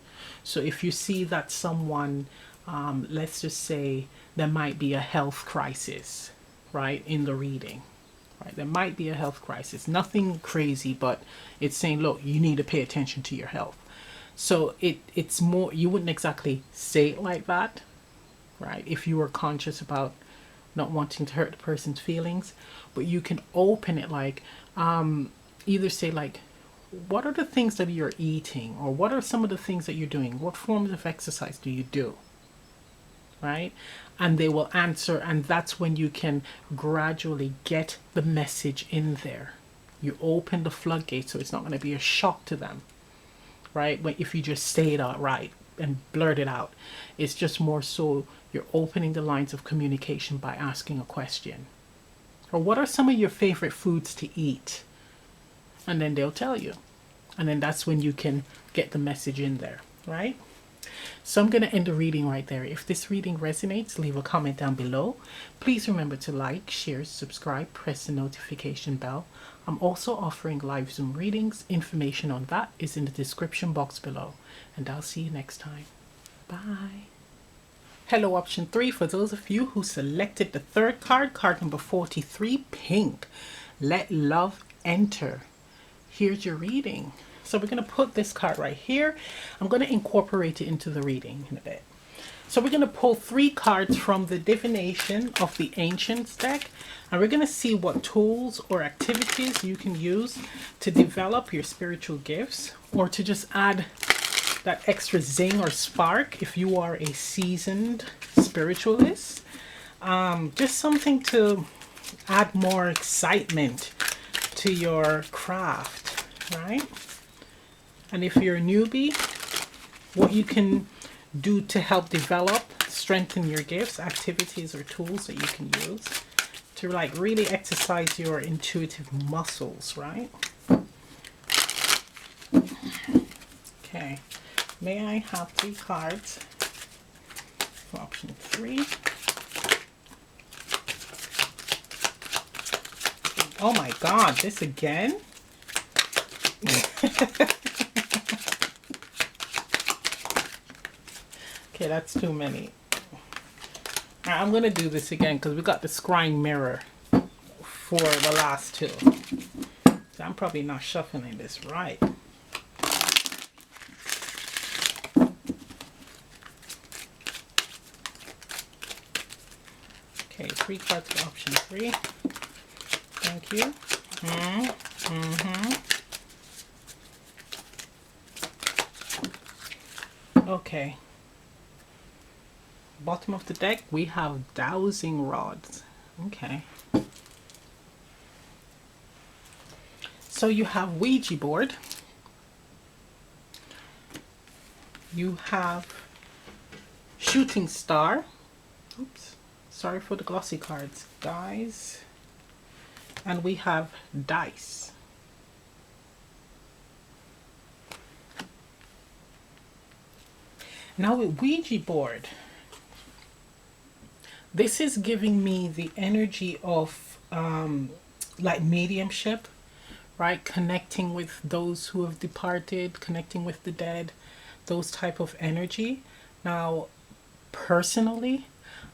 [SPEAKER 2] So if you see that someone, let's just say there might be a health crisis, right, in the reading, right? There might be a health crisis, nothing crazy, but it's saying, look, you need to pay attention to your health. So it's more, you wouldn't exactly say it like that, right? If you were conscious about not wanting to hurt the person's feelings, but you can open it like, either say like, what are the things that you're eating, or what are some of the things that you're doing? What forms of exercise do you do? Right? And they will answer, and that's when you can gradually get the message in there. You open the floodgate, so it's not going to be a shock to them, right? But if you just say it outright and blurt it out, it's just more so you're opening the lines of communication by asking a question. Or what are some of your favorite foods to eat? And then they'll tell you. And then that's when you can get the message in there, right? So I'm going to end the reading right there. If this reading resonates, leave a comment down below. Please remember to like, share, subscribe, press the notification bell. I'm also offering live Zoom readings. Information on that is in the description box below. And I'll see you next time. Bye. Hello, option 3. For those of you who selected the third card, card number 43, pink. Let love enter. Here's your reading. So we're going to put this card right here. I'm going to incorporate it into the reading in a bit. So we're going to pull 3 cards from the Divination of the Ancients deck. And we're going to see what tools or activities you can use to develop your spiritual gifts, or to just add that extra zing or spark if you are a seasoned spiritualist. Just something to add more excitement to your craft, right? And if you're a newbie, what you can do to help develop, strengthen your gifts, activities or tools that you can use to like really exercise your intuitive muscles, right? Okay, may I have 3 cards for option 3. Oh my God, this again? Okay, that's too many. All right, I'm going to do this again because we got the scrying mirror for the last 2. So I'm probably not shuffling this right. Okay, 3 cards for option 3. Thank you. Okay. Bottom of the deck, we have dowsing rods. Okay. So you have Ouija board. You have shooting star. Oops. Sorry for the glossy cards, guys. And we have dice. Now with Ouija board, this is giving me the energy of like mediumship, right? Connecting with those who have departed, connecting with the dead, those type of energy. Now, personally,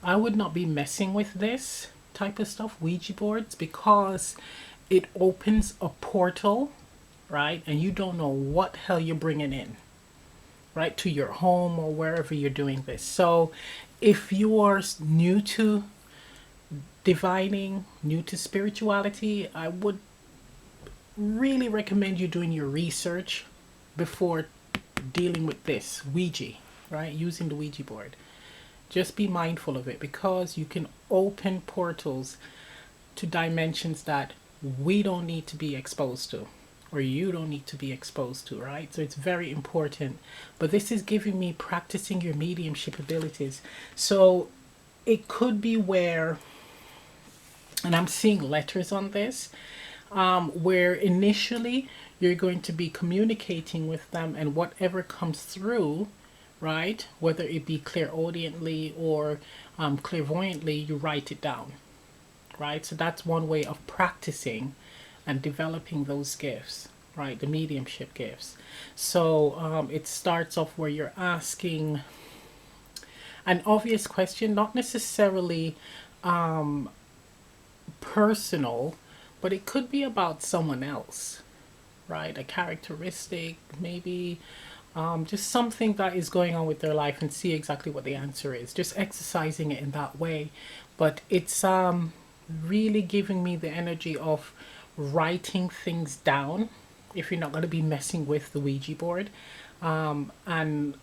[SPEAKER 2] I would not be messing with this type of stuff, Ouija boards, because it opens a portal, right? And you don't know what hell you're bringing in, right, to your home or wherever you're doing this. So if you are new to divining, new to spirituality, I would really recommend you doing your research before dealing with this Ouija, right? Using the Ouija board. Just be mindful of it because you can open portals to dimensions that we don't need to be exposed to, or you don't need to be exposed to, right? So it's very important. But this is giving me practicing your mediumship abilities. So it could be where, and I'm seeing letters on this, where initially you're going to be communicating with them, and whatever comes through, right, whether it be clairaudiently or clairvoyantly, you write it down, right? So that's one way of practicing and developing those gifts, right? The mediumship gifts. So it starts off where you're asking an obvious question, not necessarily personal, but it could be about someone else, right? A characteristic, maybe just something that is going on with their life, and see exactly what the answer is. Just exercising it in that way. But it's really giving me the energy of writing things down if you're not going to be messing with the Ouija board. And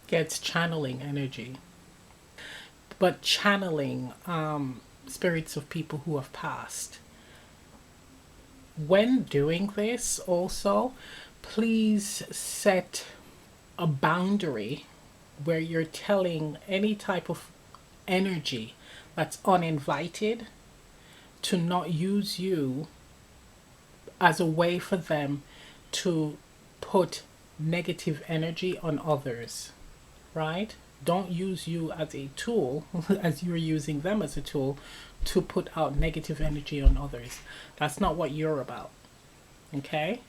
[SPEAKER 2] gets channeling energy. But channeling spirits of people who have passed. When doing this also, please set a boundary where you're telling any type of energy that's uninvited to not use you as a way for them to put negative energy on others, right? Don't use you as a tool, as you're using them as a tool to put out negative energy on others. That's not what you're about, okay?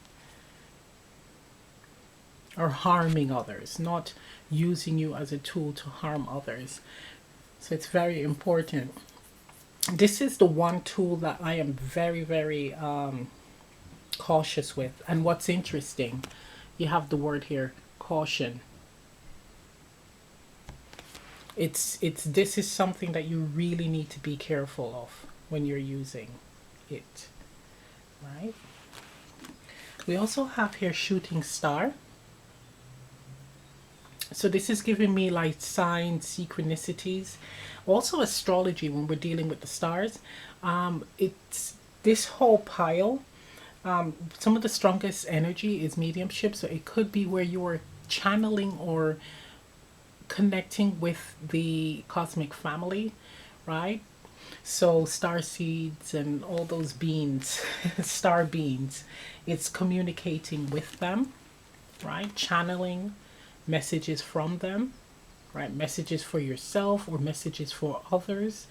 [SPEAKER 2] Or harming others, not using you as a tool to harm others. So it's very important. This is the one tool that I am very, very cautious with. And what's interesting, you have the word here, caution. This is something that you really need to be careful of when you're using it, right? We also have here shooting star. So this is giving me like signs, synchronicities, also astrology when we're dealing with the stars. It's this whole pile. Some of the strongest energy is mediumship, so it could be where you are channeling or connecting with the cosmic family, right? So starseeds and all those beings, star beings, it's communicating with them, right? Channeling, messages from them, right? Messages for yourself or messages for others.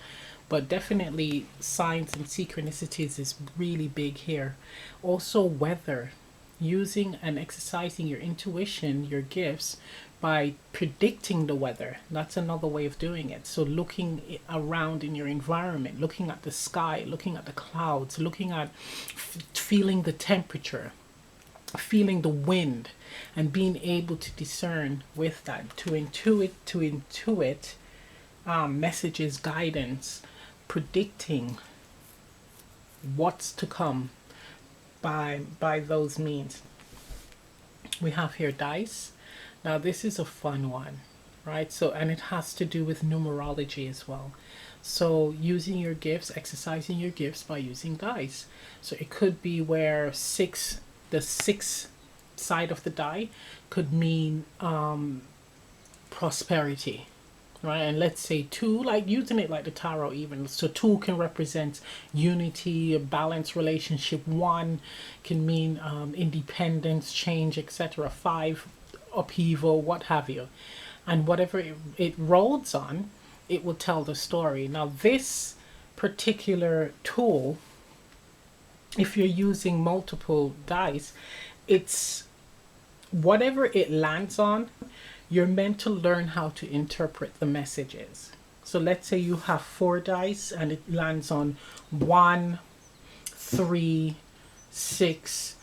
[SPEAKER 2] But definitely signs and synchronicities is really big here. Also weather, using and exercising your intuition, your gifts, by predicting the weather. That's another way of doing it. So looking around in your environment, looking at the sky, looking at the clouds, looking at feeling the temperature, feeling the wind, and being able to discern with that, to intuit messages, guidance, predicting what's to come by those means. We have here dice. Now this is a fun one, right? So, and it has to do with numerology as well. So using your gifts, exercising your gifts by using dice. So it could be where the six side of the die could mean prosperity, right? And let's say two, like using it like the tarot even. So two can represent unity, a balanced relationship. One can mean independence, change, etc. Five, upheaval, what have you. And whatever it rolls on, it will tell the story. Now this particular tool, if you're using multiple dice, it's whatever it lands on, you're meant to learn how to interpret the messages. So let's say you have 4 dice and it lands on 1, 3, 6,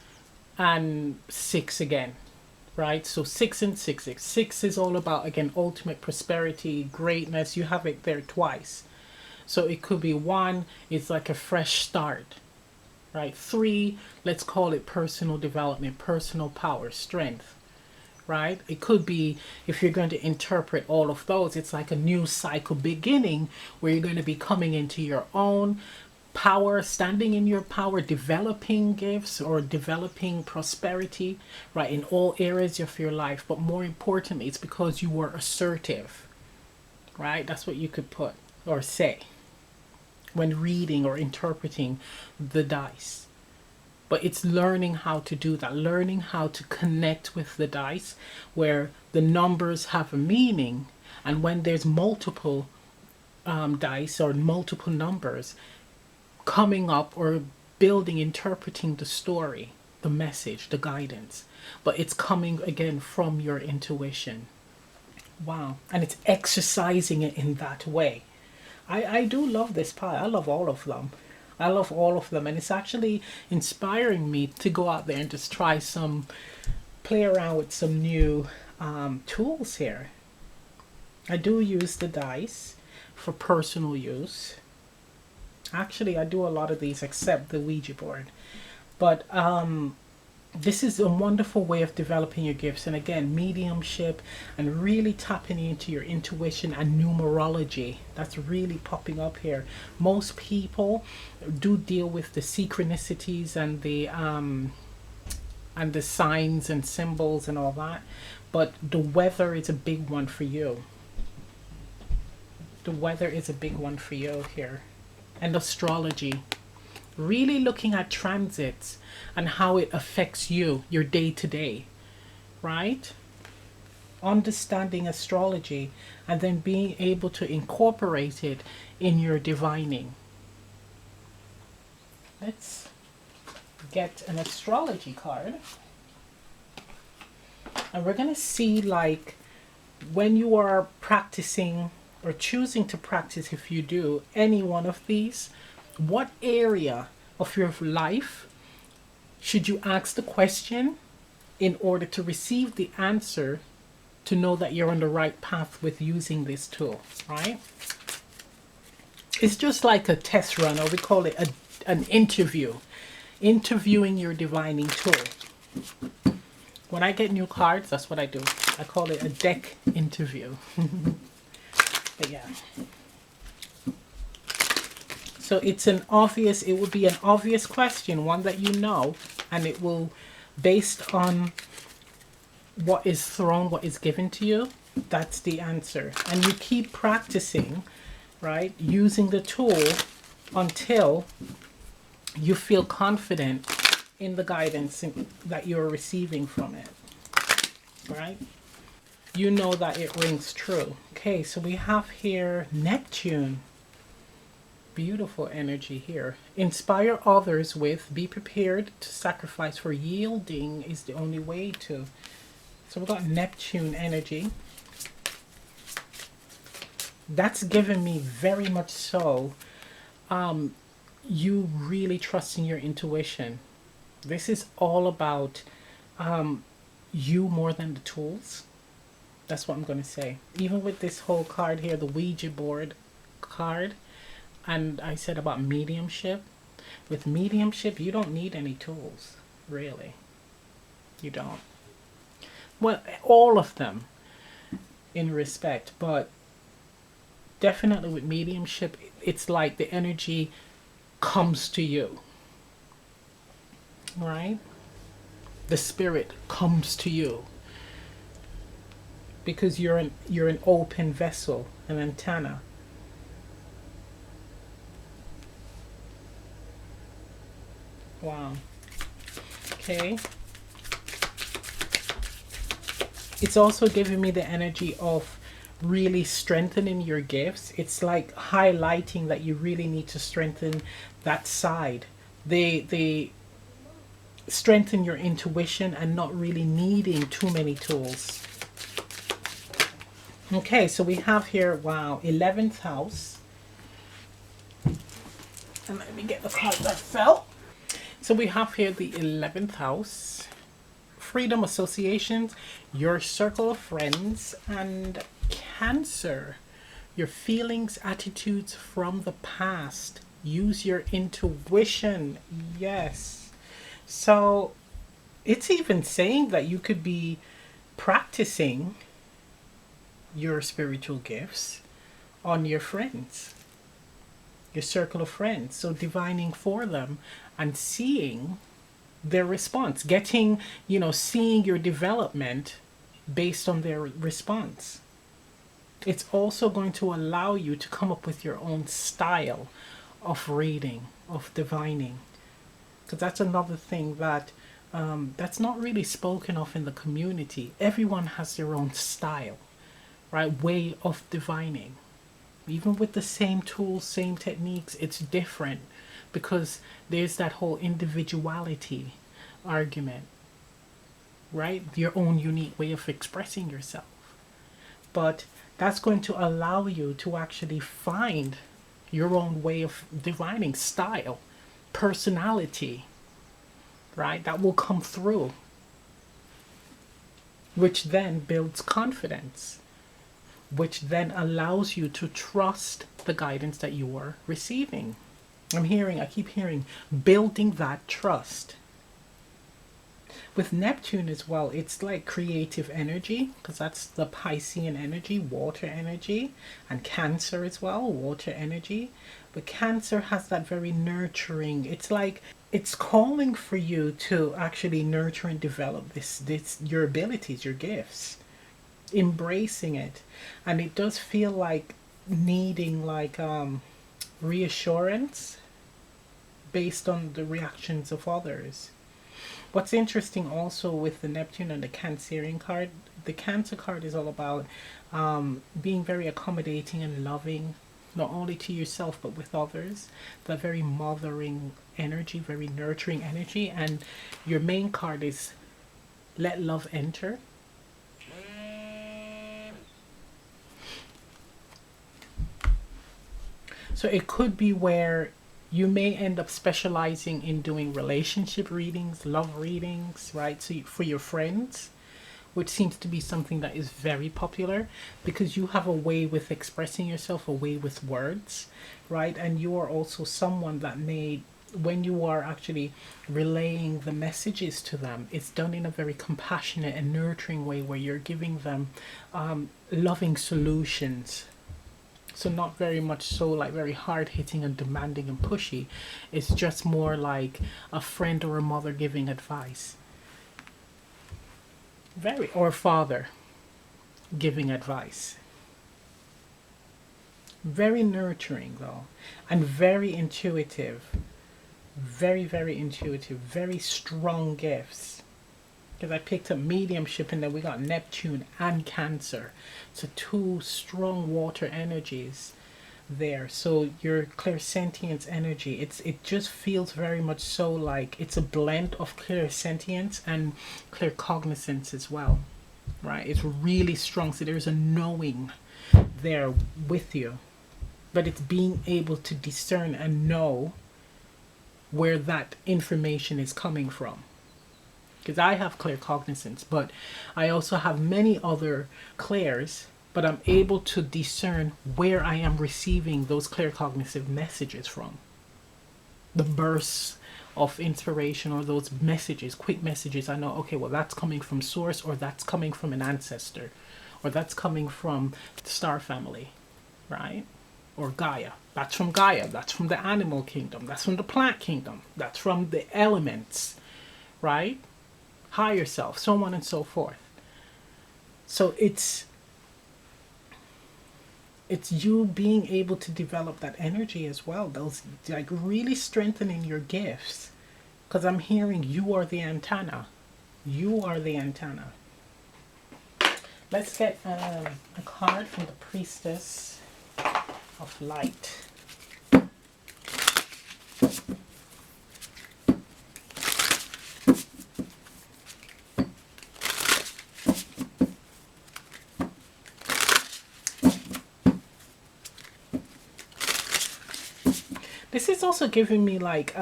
[SPEAKER 2] and 6 again, right? So 6 and 6. 6 is all about, again, ultimate prosperity, greatness. You have it there twice. So it could be 1, it's like a fresh start, right? 3, let's call it personal development, personal power, strength, right? It could be, if you're going to interpret all of those, it's like a new cycle beginning where you're going to be coming into your own power, standing in your power, developing gifts or developing prosperity, right, in all areas of your life. But more importantly, it's because you were assertive, right? That's what you could put or say when reading or interpreting the dice. But it's learning how to do that, learning how to connect with the dice where the numbers have a meaning. And when there's multiple dice or multiple numbers coming up or building, interpreting the story, the message, the guidance, but it's coming again from your intuition. Wow. And it's exercising it in that way. I do love this pie. I love all of them. I love all of them. And it's actually inspiring me to go out there and just try play around with some new tools here. I do use the dice for personal use. Actually, I do a lot of these except the Ouija board. But this is a wonderful way of developing your gifts. And again, mediumship and really tapping into your intuition and numerology. That's really popping up here. Most people do deal with the synchronicities and the signs and symbols and all that. But the weather is a big one for you. The weather is a big one for you here. And astrology. Really looking at transits and how it affects you, your day to day, right? Understanding astrology and then being able to incorporate it in your divining. Let's get an astrology card. And we're going to see, like, when you are practicing or choosing to practice, if you do any one of these, what area of your life should you ask the question in order to receive the answer, to know that you're on the right path with using this tool, right? It's just like a test run, or we call it an interview. Interviewing your divining tool. When I get new cards, that's what I do. I call it a deck interview. But yeah. So it would be an obvious question, one that you know, and it will, based on what is thrown, what is given to you, that's the answer. And you keep practicing, right, using the tool until you feel confident in the guidance that you're receiving from it, right? you know that it rings true. Okay, so we have here Neptune. Beautiful energy here. Inspire others with, be prepared to sacrifice, for yielding is the only way to. So we got Neptune energy. That's given me very much so you really trusting your intuition. This is all about you more than the tools. That's what I'm going to say. Even with this whole card here, the Ouija board card, and I said about mediumship. With mediumship, you don't need any tools, really. You don't. Well, all of them in respect, but definitely with mediumship, it's like the energy comes to you, right? The spirit comes to you because you're an open vessel, an antenna. Wow. Okay. It's also giving me the energy of really strengthening your gifts. It's like highlighting that you really need to strengthen that side. They strengthen your intuition and not really needing too many tools. Okay, so we have here, wow, 11th house. And let me get the card that fell. So we have here the 11th house, freedom, associations, your circle of friends, and Cancer, your feelings, attitudes from the past. Use your intuition. Yes. So it's even saying that you could be practicing your spiritual gifts on your friends, your circle of friends. So divining for them and seeing their response, getting, seeing your development based on their response. It's also going to allow you to come up with your own style of reading, of divining. Because that's another thing that that's not really spoken of in the community. Everyone has their own style, right? Way of divining. Even with the same tools, same techniques, it's different because there's that whole individuality argument, right? Your own unique way of expressing yourself. But that's going to allow you to actually find your own way of divining, style, personality, right? That will come through, which then builds confidence, which then allows you to trust the guidance that you are receiving. I keep hearing, building that trust. With Neptune as well, it's like creative energy, because that's the Piscean energy, water energy, and Cancer as well, water energy. But Cancer has that very nurturing, it's like it's calling for you to actually nurture and develop this your abilities, your gifts, embracing it. And it does feel like needing like reassurance based on the reactions of others. What's interesting also with the Neptune and the Cancerian card, the Cancer card is all about being very accommodating and loving, not only to yourself but with others. That very mothering energy, very nurturing energy. And your main card is let love enter. So it could be where you may end up specializing in doing relationship readings, love readings, right? So for your friends, which seems to be something that is very popular because you have a way with expressing yourself, a way with words, right? And you are also someone that may, when you are actually relaying the messages to them, it's done in a very compassionate and nurturing way where you're giving them loving solutions. So not very much so like very hard hitting and demanding and pushy. It's just more like a friend or a mother giving advice. Or a father giving advice. Very nurturing though. And very intuitive. Very, very intuitive. Very strong gifts. because I picked up mediumship, and then we got Neptune and Cancer. So two strong water energies there. So your clairsentience energy, it just feels very much so like it's a blend of clairsentience and claircognizance as well, right? It's really strong. So there's a knowing there with you, but it's being able to discern and know where that information is coming from. Because I have claircognizance, but I also have many other clairs, but I'm able to discern where I am receiving those claircognitive messages from. The bursts of inspiration, or those messages, quick messages, I know, okay, well, that's coming from source, or that's coming from an ancestor, or that's coming from the star family, right? Or Gaia. That's from Gaia. That's from the animal kingdom. That's from the plant kingdom. That's from the elements, right? Higher self, so on and so forth. So it's you being able to develop that energy as well. Those, like, really strengthening your gifts. Because I'm hearing you are the antenna. You are the antenna. Let's get a card from the Priestess of Light. This is also giving me like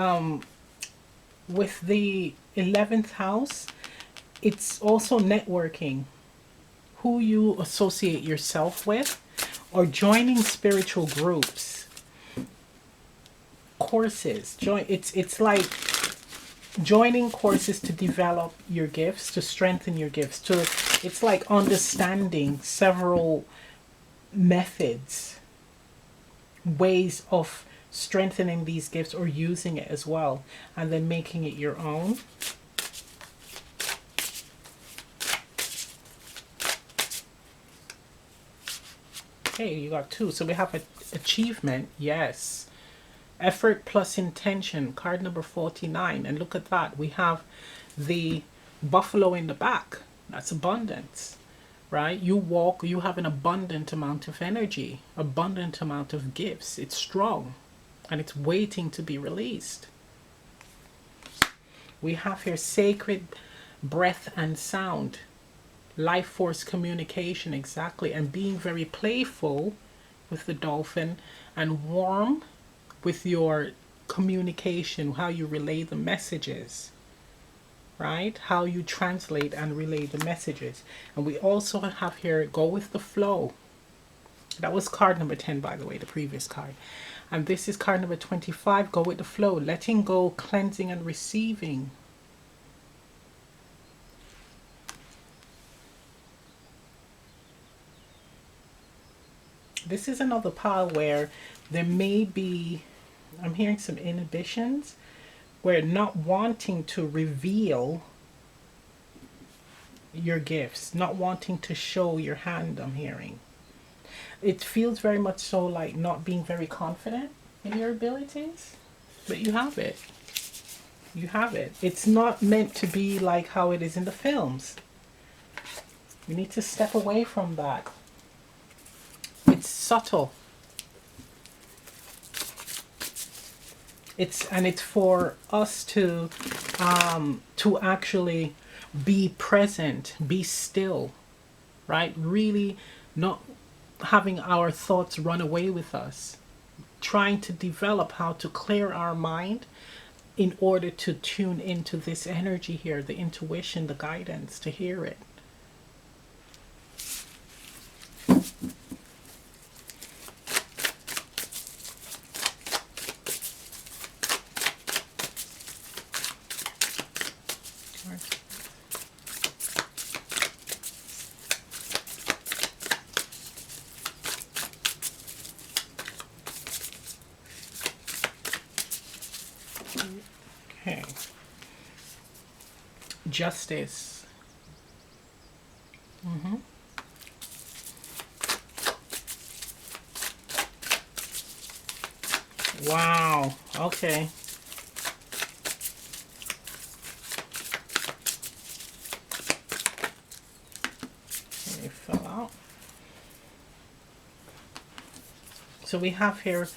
[SPEAKER 2] with the 11th house, it's also networking, who you associate yourself with, or joining spiritual groups, courses. It's like joining courses to develop your gifts, to strengthen your gifts. It's like understanding several methods, ways of strengthening these gifts, or using it as well, and then making it your own. Okay, you got two. So we have an achievement, yes. Effort plus intention, card number 49. And look at that. We have the buffalo in the back. That's abundance, right? You walk, you have an abundant amount of energy, abundant amount of gifts. It's strong, and it's waiting to be released. We have here sacred breath and sound, life force communication, exactly, and being very playful with the dolphin, and warm with your communication, how you relay the messages, right? How you translate and relay the messages. And we also have here go with the flow. That was card number 10, by the way, the previous card. And this is card number 25, go with the flow, letting go, cleansing, and receiving. This is another pile where there may be, I'm hearing some inhibitions, where not wanting to reveal your gifts, not wanting to show your hand, I'm hearing. It feels very much so like not being very confident in your abilities, but you have it. You have it. It's not meant to be like how it is in the films. You need to step away from that. It's subtle. It's for us to actually be present, be still, right? Really not having our thoughts run away with us. Trying to develop how to clear our mind in order to tune into this energy here, the intuition, the guidance, to hear it. Okay. Justice. Wow. Okay. So we have here,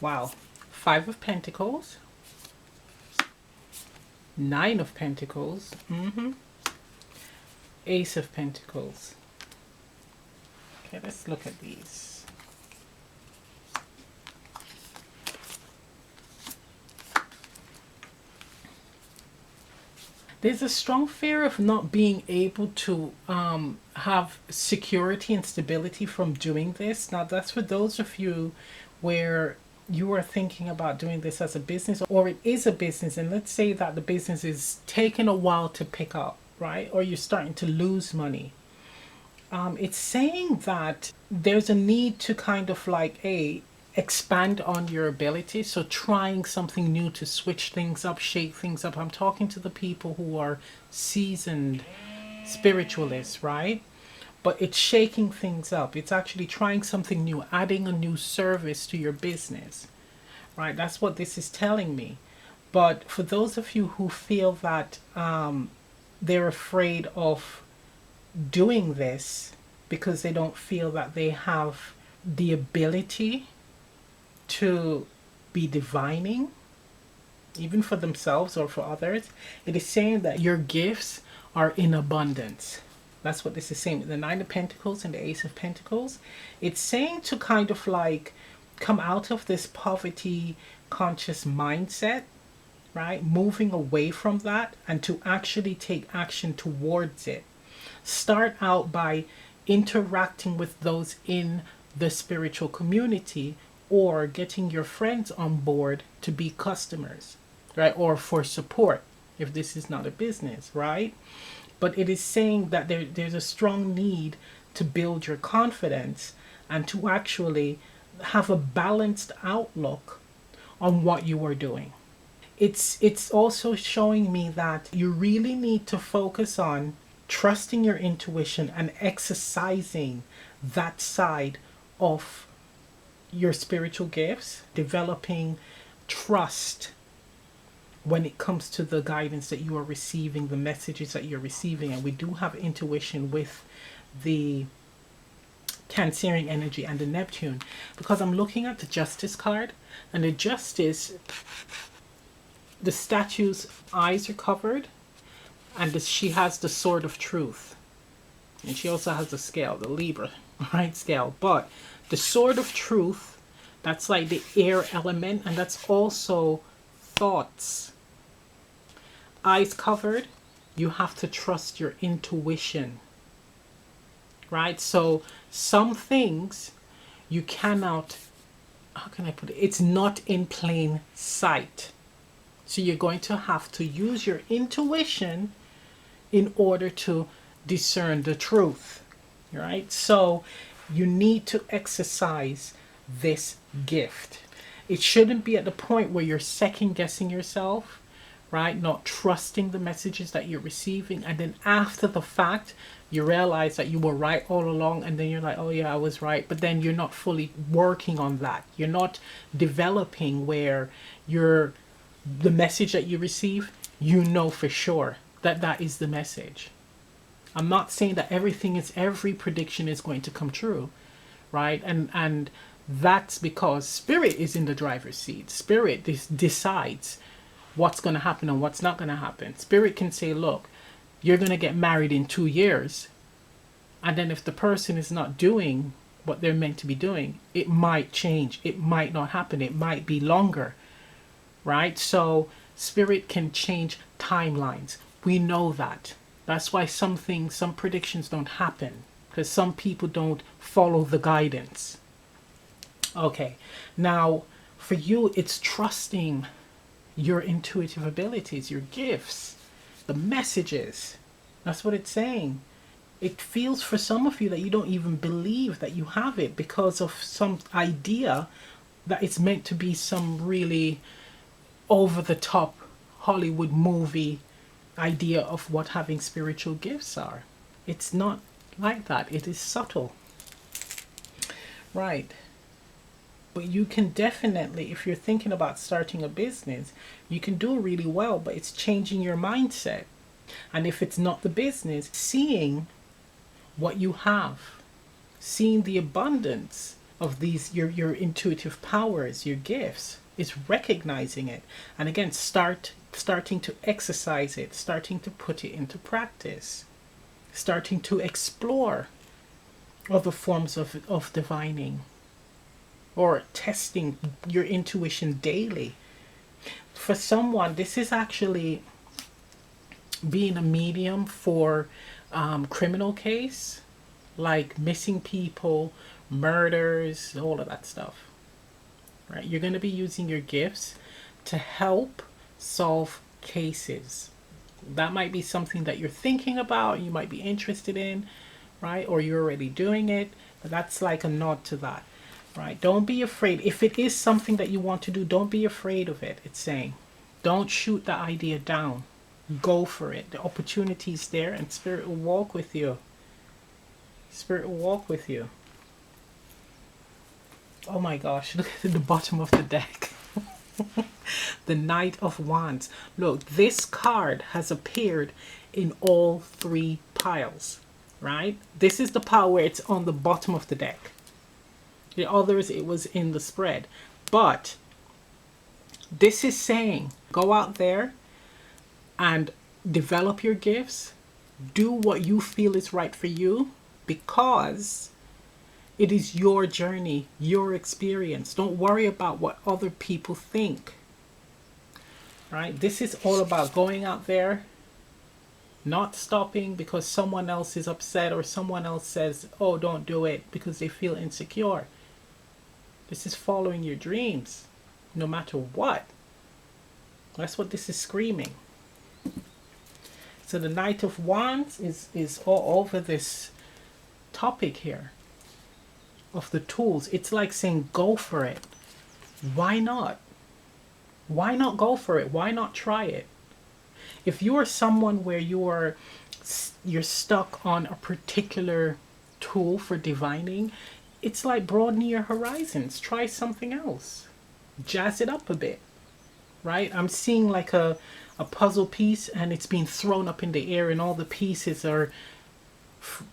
[SPEAKER 2] wow, 5 of Pentacles, 9 of Pentacles, Ace of Pentacles. Okay, let's look at these. There's a strong fear of not being able to have security and stability from doing this. Now, that's for those of you where you are thinking about doing this as a business, or it is a business, and let's say that the business is taking a while to pick up, right? Or you're starting to lose money. It's saying that there's a need to kind of like expand on your ability. So trying something new to switch things up, shake things up. I'm talking to the people who are seasoned spiritualists, right? But it's shaking things up. It's actually trying something new, adding a new service to your business, right? That's what this is telling me. But for those of you who feel that they're afraid of doing this because they don't feel that they have the ability to be divining, even for themselves or for others, it is saying that your gifts are in abundance. That's what this is saying. The 9 of Pentacles and the Ace of Pentacles. It's saying to kind of like come out of this poverty conscious mindset, right? Moving away from that and to actually take action towards it. Start out by interacting with those in the spiritual community, or getting your friends on board to be customers, right? Or for support if this is not a business, right? But it is saying that there's a strong need to build your confidence and to actually have a balanced outlook on what you are doing. It's also showing me that you really need to focus on trusting your intuition and exercising that side of your spiritual gifts, developing trust when it comes to the guidance that you are receiving, the messages that you're receiving. And we do have intuition with the Cancerian energy and the Neptune, because I'm looking at the Justice card, and the Justice, the statue's eyes are covered, and she has the Sword of Truth, and she also has the scale, the Libra, right, scale. But the Sword of Truth, that's like the air element, and that's also thoughts. Eyes covered, you have to trust your intuition, right? So some things you cannot, how can I put it? It's not in plain sight. So you're going to have to use your intuition in order to discern the truth, right? So you need to exercise this gift. It shouldn't be at the point where you're second guessing yourself, right? Not trusting the messages that you're receiving. And then after the fact, you realize that you were right all along. And then you're like, oh yeah, I was right. But then you're not fully working on that. You're not developing where the message that you receive, you know for sure that that is the message. I'm not saying that every prediction is going to come true, right? And that's because Spirit is in the driver's seat. Spirit decides what's going to happen and what's not going to happen. Spirit can say, look, you're going to get married in 2 years. And then if the person is not doing what they're meant to be doing, it might change. It might not happen. It might be longer, right? So Spirit can change timelines. We know that. That's why some predictions don't happen, because some people don't follow the guidance. Okay, now for you, it's trusting your intuitive abilities, your gifts, the messages. That's what it's saying. It feels for some of you that you don't even believe that you have it because of some idea that it's meant to be some really over the top Hollywood movie idea of what having spiritual gifts are. It's not like that. It is subtle, right? But you can definitely, if you're thinking about starting a business, you can do really well, but it's changing your mindset. And if it's not the business, seeing what you have, seeing the abundance of these, your intuitive powers, your gifts. It's recognizing it, and again, starting to exercise it, starting to put it into practice, starting to explore other forms of divining, or testing your intuition daily. For someone, this is actually being a medium for criminal case, like missing people, murders, all of that stuff. Right? You're going to be using your gifts to help solve cases. That might be something that you're thinking about, you might be interested in, right? Or you're already doing it, but that's like a nod to that, right? Don't be afraid. If it is something that you want to do, don't be afraid of it. It's saying, don't shoot the idea down. Go for it. The opportunity is there, and Spirit will walk with you. Spirit will walk with you. Oh my gosh, look at the bottom of the deck. The Knight of Wands. Look, this card has appeared in all three piles, right? This is the pile where it's on the bottom of the deck. The others, it was in the spread. But this is saying, go out there and develop your gifts. Do what you feel is right for you, because it is your journey, your experience. Don't worry about what other people think. Right? This is all about going out there, not stopping because someone else is upset or someone else says, oh, don't do it, because they feel insecure. This is following your dreams, no matter what. That's what this is screaming. So the Knight of Wands is all over this topic here of the tools. It's like saying, go for it. Why not? Why not go for it? Why not try it? If you are someone where you're stuck on a particular tool for divining, it's like broadening your horizons. Try something else. Jazz it up a bit. Right? I'm seeing like a puzzle piece, and it's being thrown up in the air, and all the pieces are,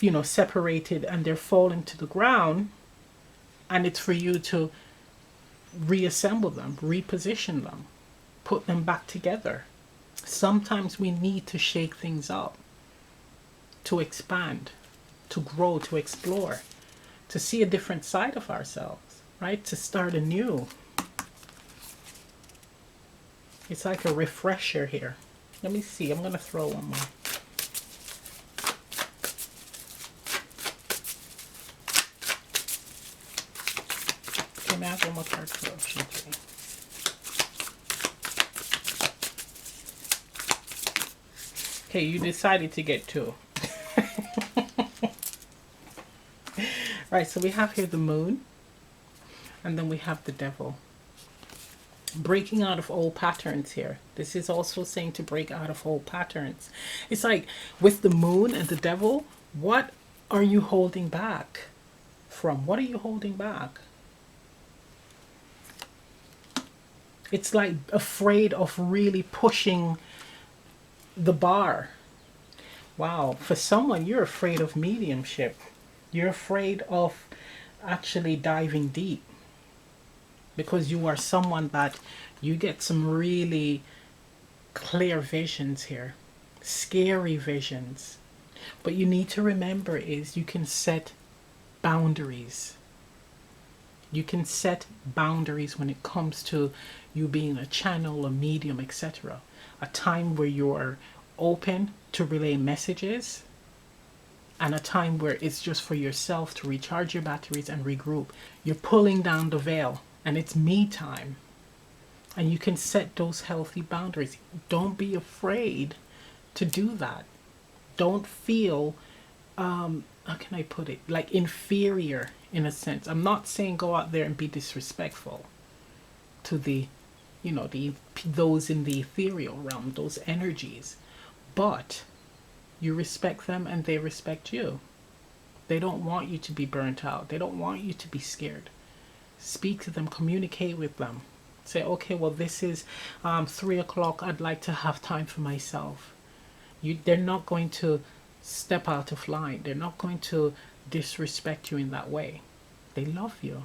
[SPEAKER 2] you know, separated, and they're falling to the ground, and it's for you to reassemble them, reposition them, put them back together. Sometimes we need to shake things up, to expand, to grow, to explore, to see a different side of ourselves, right? To start anew. It's like a refresher here. Let me see. I'm going to throw one more. Okay, may I have one more card for option 3? Okay, you decided to get 2. Right, so we have here the Moon, and then we have the Devil. Breaking out of old patterns here. This is also saying to break out of old patterns. It's like with the Moon and the Devil, what are you holding back from? What are you holding back? It's like afraid of really pushing the bar. Wow, for someone, you're afraid of mediumship. You're afraid of actually diving deep, because you are someone that you get some really clear visions here, scary visions. But you need to remember is you can set boundaries. You can set boundaries when it comes to you being a channel, a medium, etc. A time where you are open to relay messages, and a time where it's just for yourself to recharge your batteries and regroup. You're pulling down the veil, and it's me time. And you can set those healthy boundaries. Don't be afraid to do that. Don't feel, how can I put it, like inferior in a sense. I'm not saying go out there and be disrespectful to the, you know, those in the ethereal realm, those energies. But you respect them and they respect you. They don't want you to be burnt out. They don't want you to be scared. Speak to them, communicate with them. Say, okay, well, this is 3 o'clock. I'd like to have time for myself. They're not going to step out of line. They're not going to disrespect you in that way. They love you.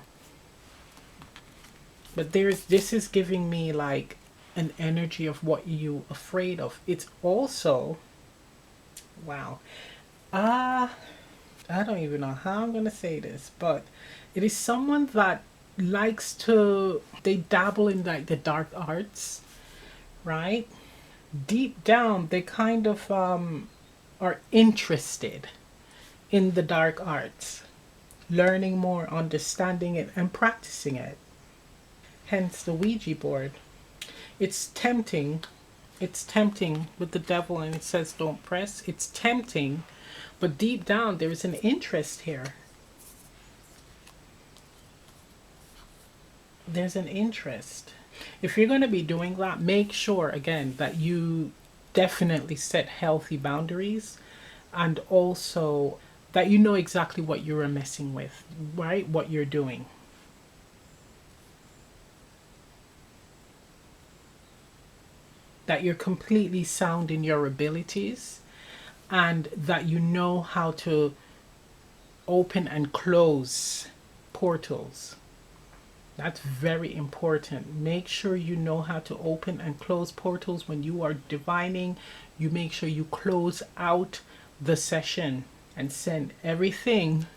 [SPEAKER 2] But this is giving me like an energy of what you afraid of. It's also, wow. Ah, I don't even know how I'm gonna say this, but it is someone that likes to, they dabble in like the dark arts, right? Deep down they kind of are interested in the dark arts, learning more, understanding it, and practicing it. Hence the Ouija board. It's tempting. It's tempting with the devil, and it says don't press. It's tempting, but deep down there is an interest here. There's an interest. If you're going to be doing that, make sure again that you definitely set healthy boundaries, and also that you know exactly what you're messing with, right? What you're doing. That you're completely sound in your abilities, and that you know how to open and close portals. That's very important. Make sure you know how to open and close portals when you are divining. You make sure you close out the session and send everything,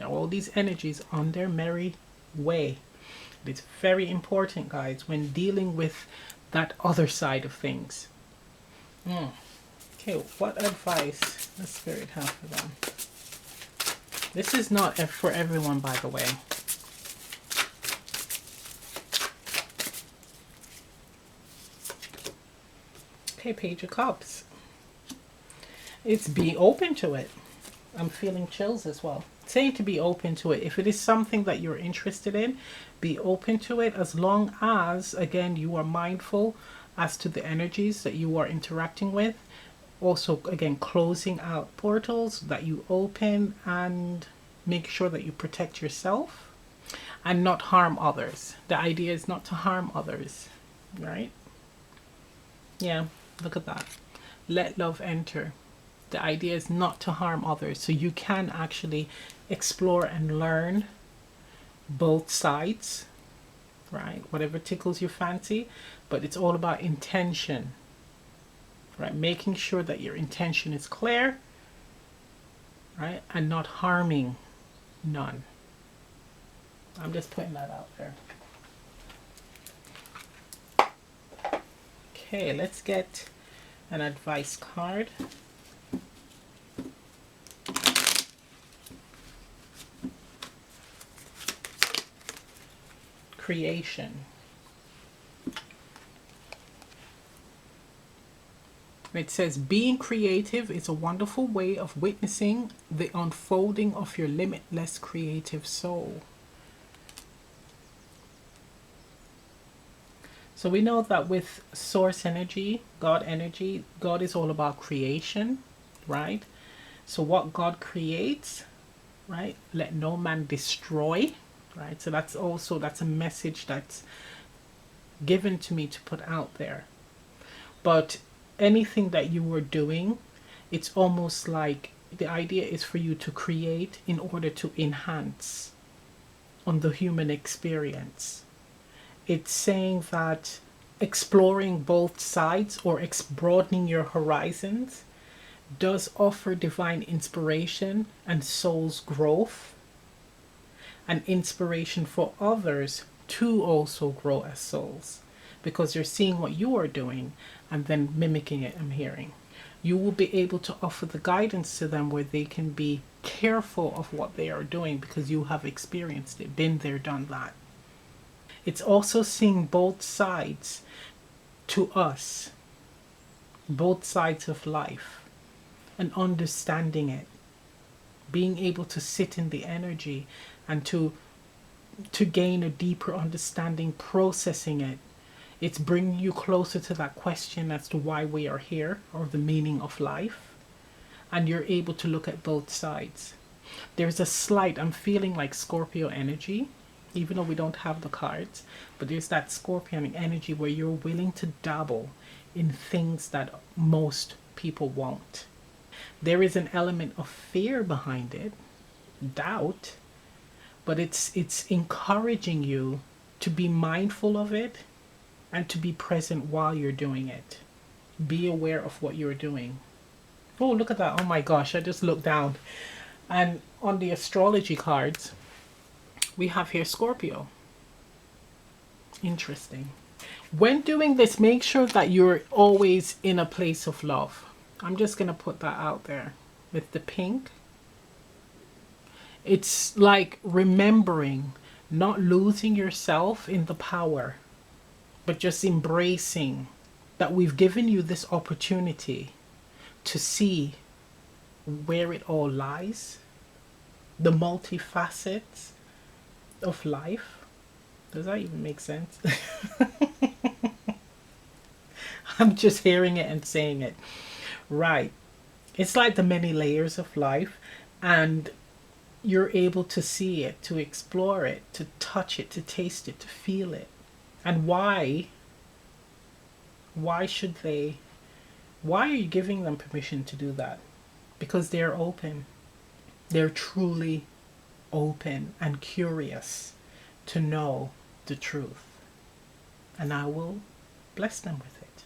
[SPEAKER 2] all these energies on their merry way. It's very important, guys, when dealing with that other side of things. Okay, what advice does Spirit have for them? This is not for everyone, by the way. Okay, Page of Cups. It's be open to it. I'm feeling chills as well. Saying to be open to it. If it is something that you're interested in, be open to it, as long as, again, you are mindful as to the energies that you are interacting with. Also, again, closing out portals that you open, and make sure that you protect yourself and not harm others. The idea is not to harm others, right? Yeah, look at that. Let love enter. The idea is not to harm others. So you can actually explore and learn both sides, right? Whatever tickles your fancy, but it's all about intention, right? Making sure that your intention is clear, right? And not harming none. I'm just putting that out there. Okay, let's get an advice card. Creation. It says, being creative is a wonderful way of witnessing the unfolding of your limitless creative soul. So we know that with source energy, God is all about creation, right? So what God creates, right? Let no man destroy, right? So that's a message that's given to me to put out there. But anything that you were doing, it's almost like the idea is for you to create in order to enhance on the human experience. It's saying that exploring both sides, or broadening your horizons, does offer divine inspiration and soul's growth, and inspiration for others to also grow as souls, because you're seeing what you are doing and then mimicking it. I'm hearing you will be able to offer the guidance to them where they can be careful of what they are doing, because you have experienced it, been there, done that. It's also seeing both sides to us, both sides of life, and understanding it, being able to sit in the energy and to gain a deeper understanding, processing it. It's bringing you closer to that question as to why we are here, or the meaning of life, and you're able to look at both sides. There's a slight, I'm feeling like Scorpio energy, even though we don't have the cards, but there's that Scorpion energy where you're willing to dabble in things that most people won't. There is an element of fear behind it, doubt, but it's encouraging you to be mindful of it and to be present while you're doing it. Be aware of what you're doing. Oh, look at that. Oh my gosh, I just looked down. And on the astrology cards, we have here Scorpio. Interesting. When doing this, make sure that you're always in a place of love. I'm just going to put that out there with the pink. It's like remembering, not losing yourself in the power, but just embracing that we've given you this opportunity to see where it all lies, the multifacets of life. Does that even make sense? I'm just hearing it and saying it. Right. It's like the many layers of life, and you're able to see it, to explore it, to touch it, to taste it, to feel it. And why should they, why are you giving them permission to do that? Because they're open. They're truly open and curious to know the truth. And I will bless them with it.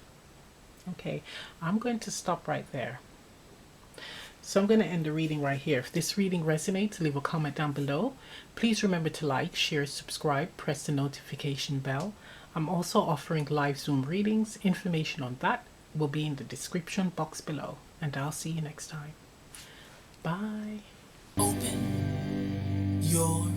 [SPEAKER 2] Okay, I'm going to stop right there. So I'm going to end the reading right here. If this reading resonates, leave a comment down below. Please remember to like, share, subscribe, press the notification bell. I'm also offering live Zoom readings. Information on that will be in the description box below. And I'll see you next time. Bye.
[SPEAKER 1] Open your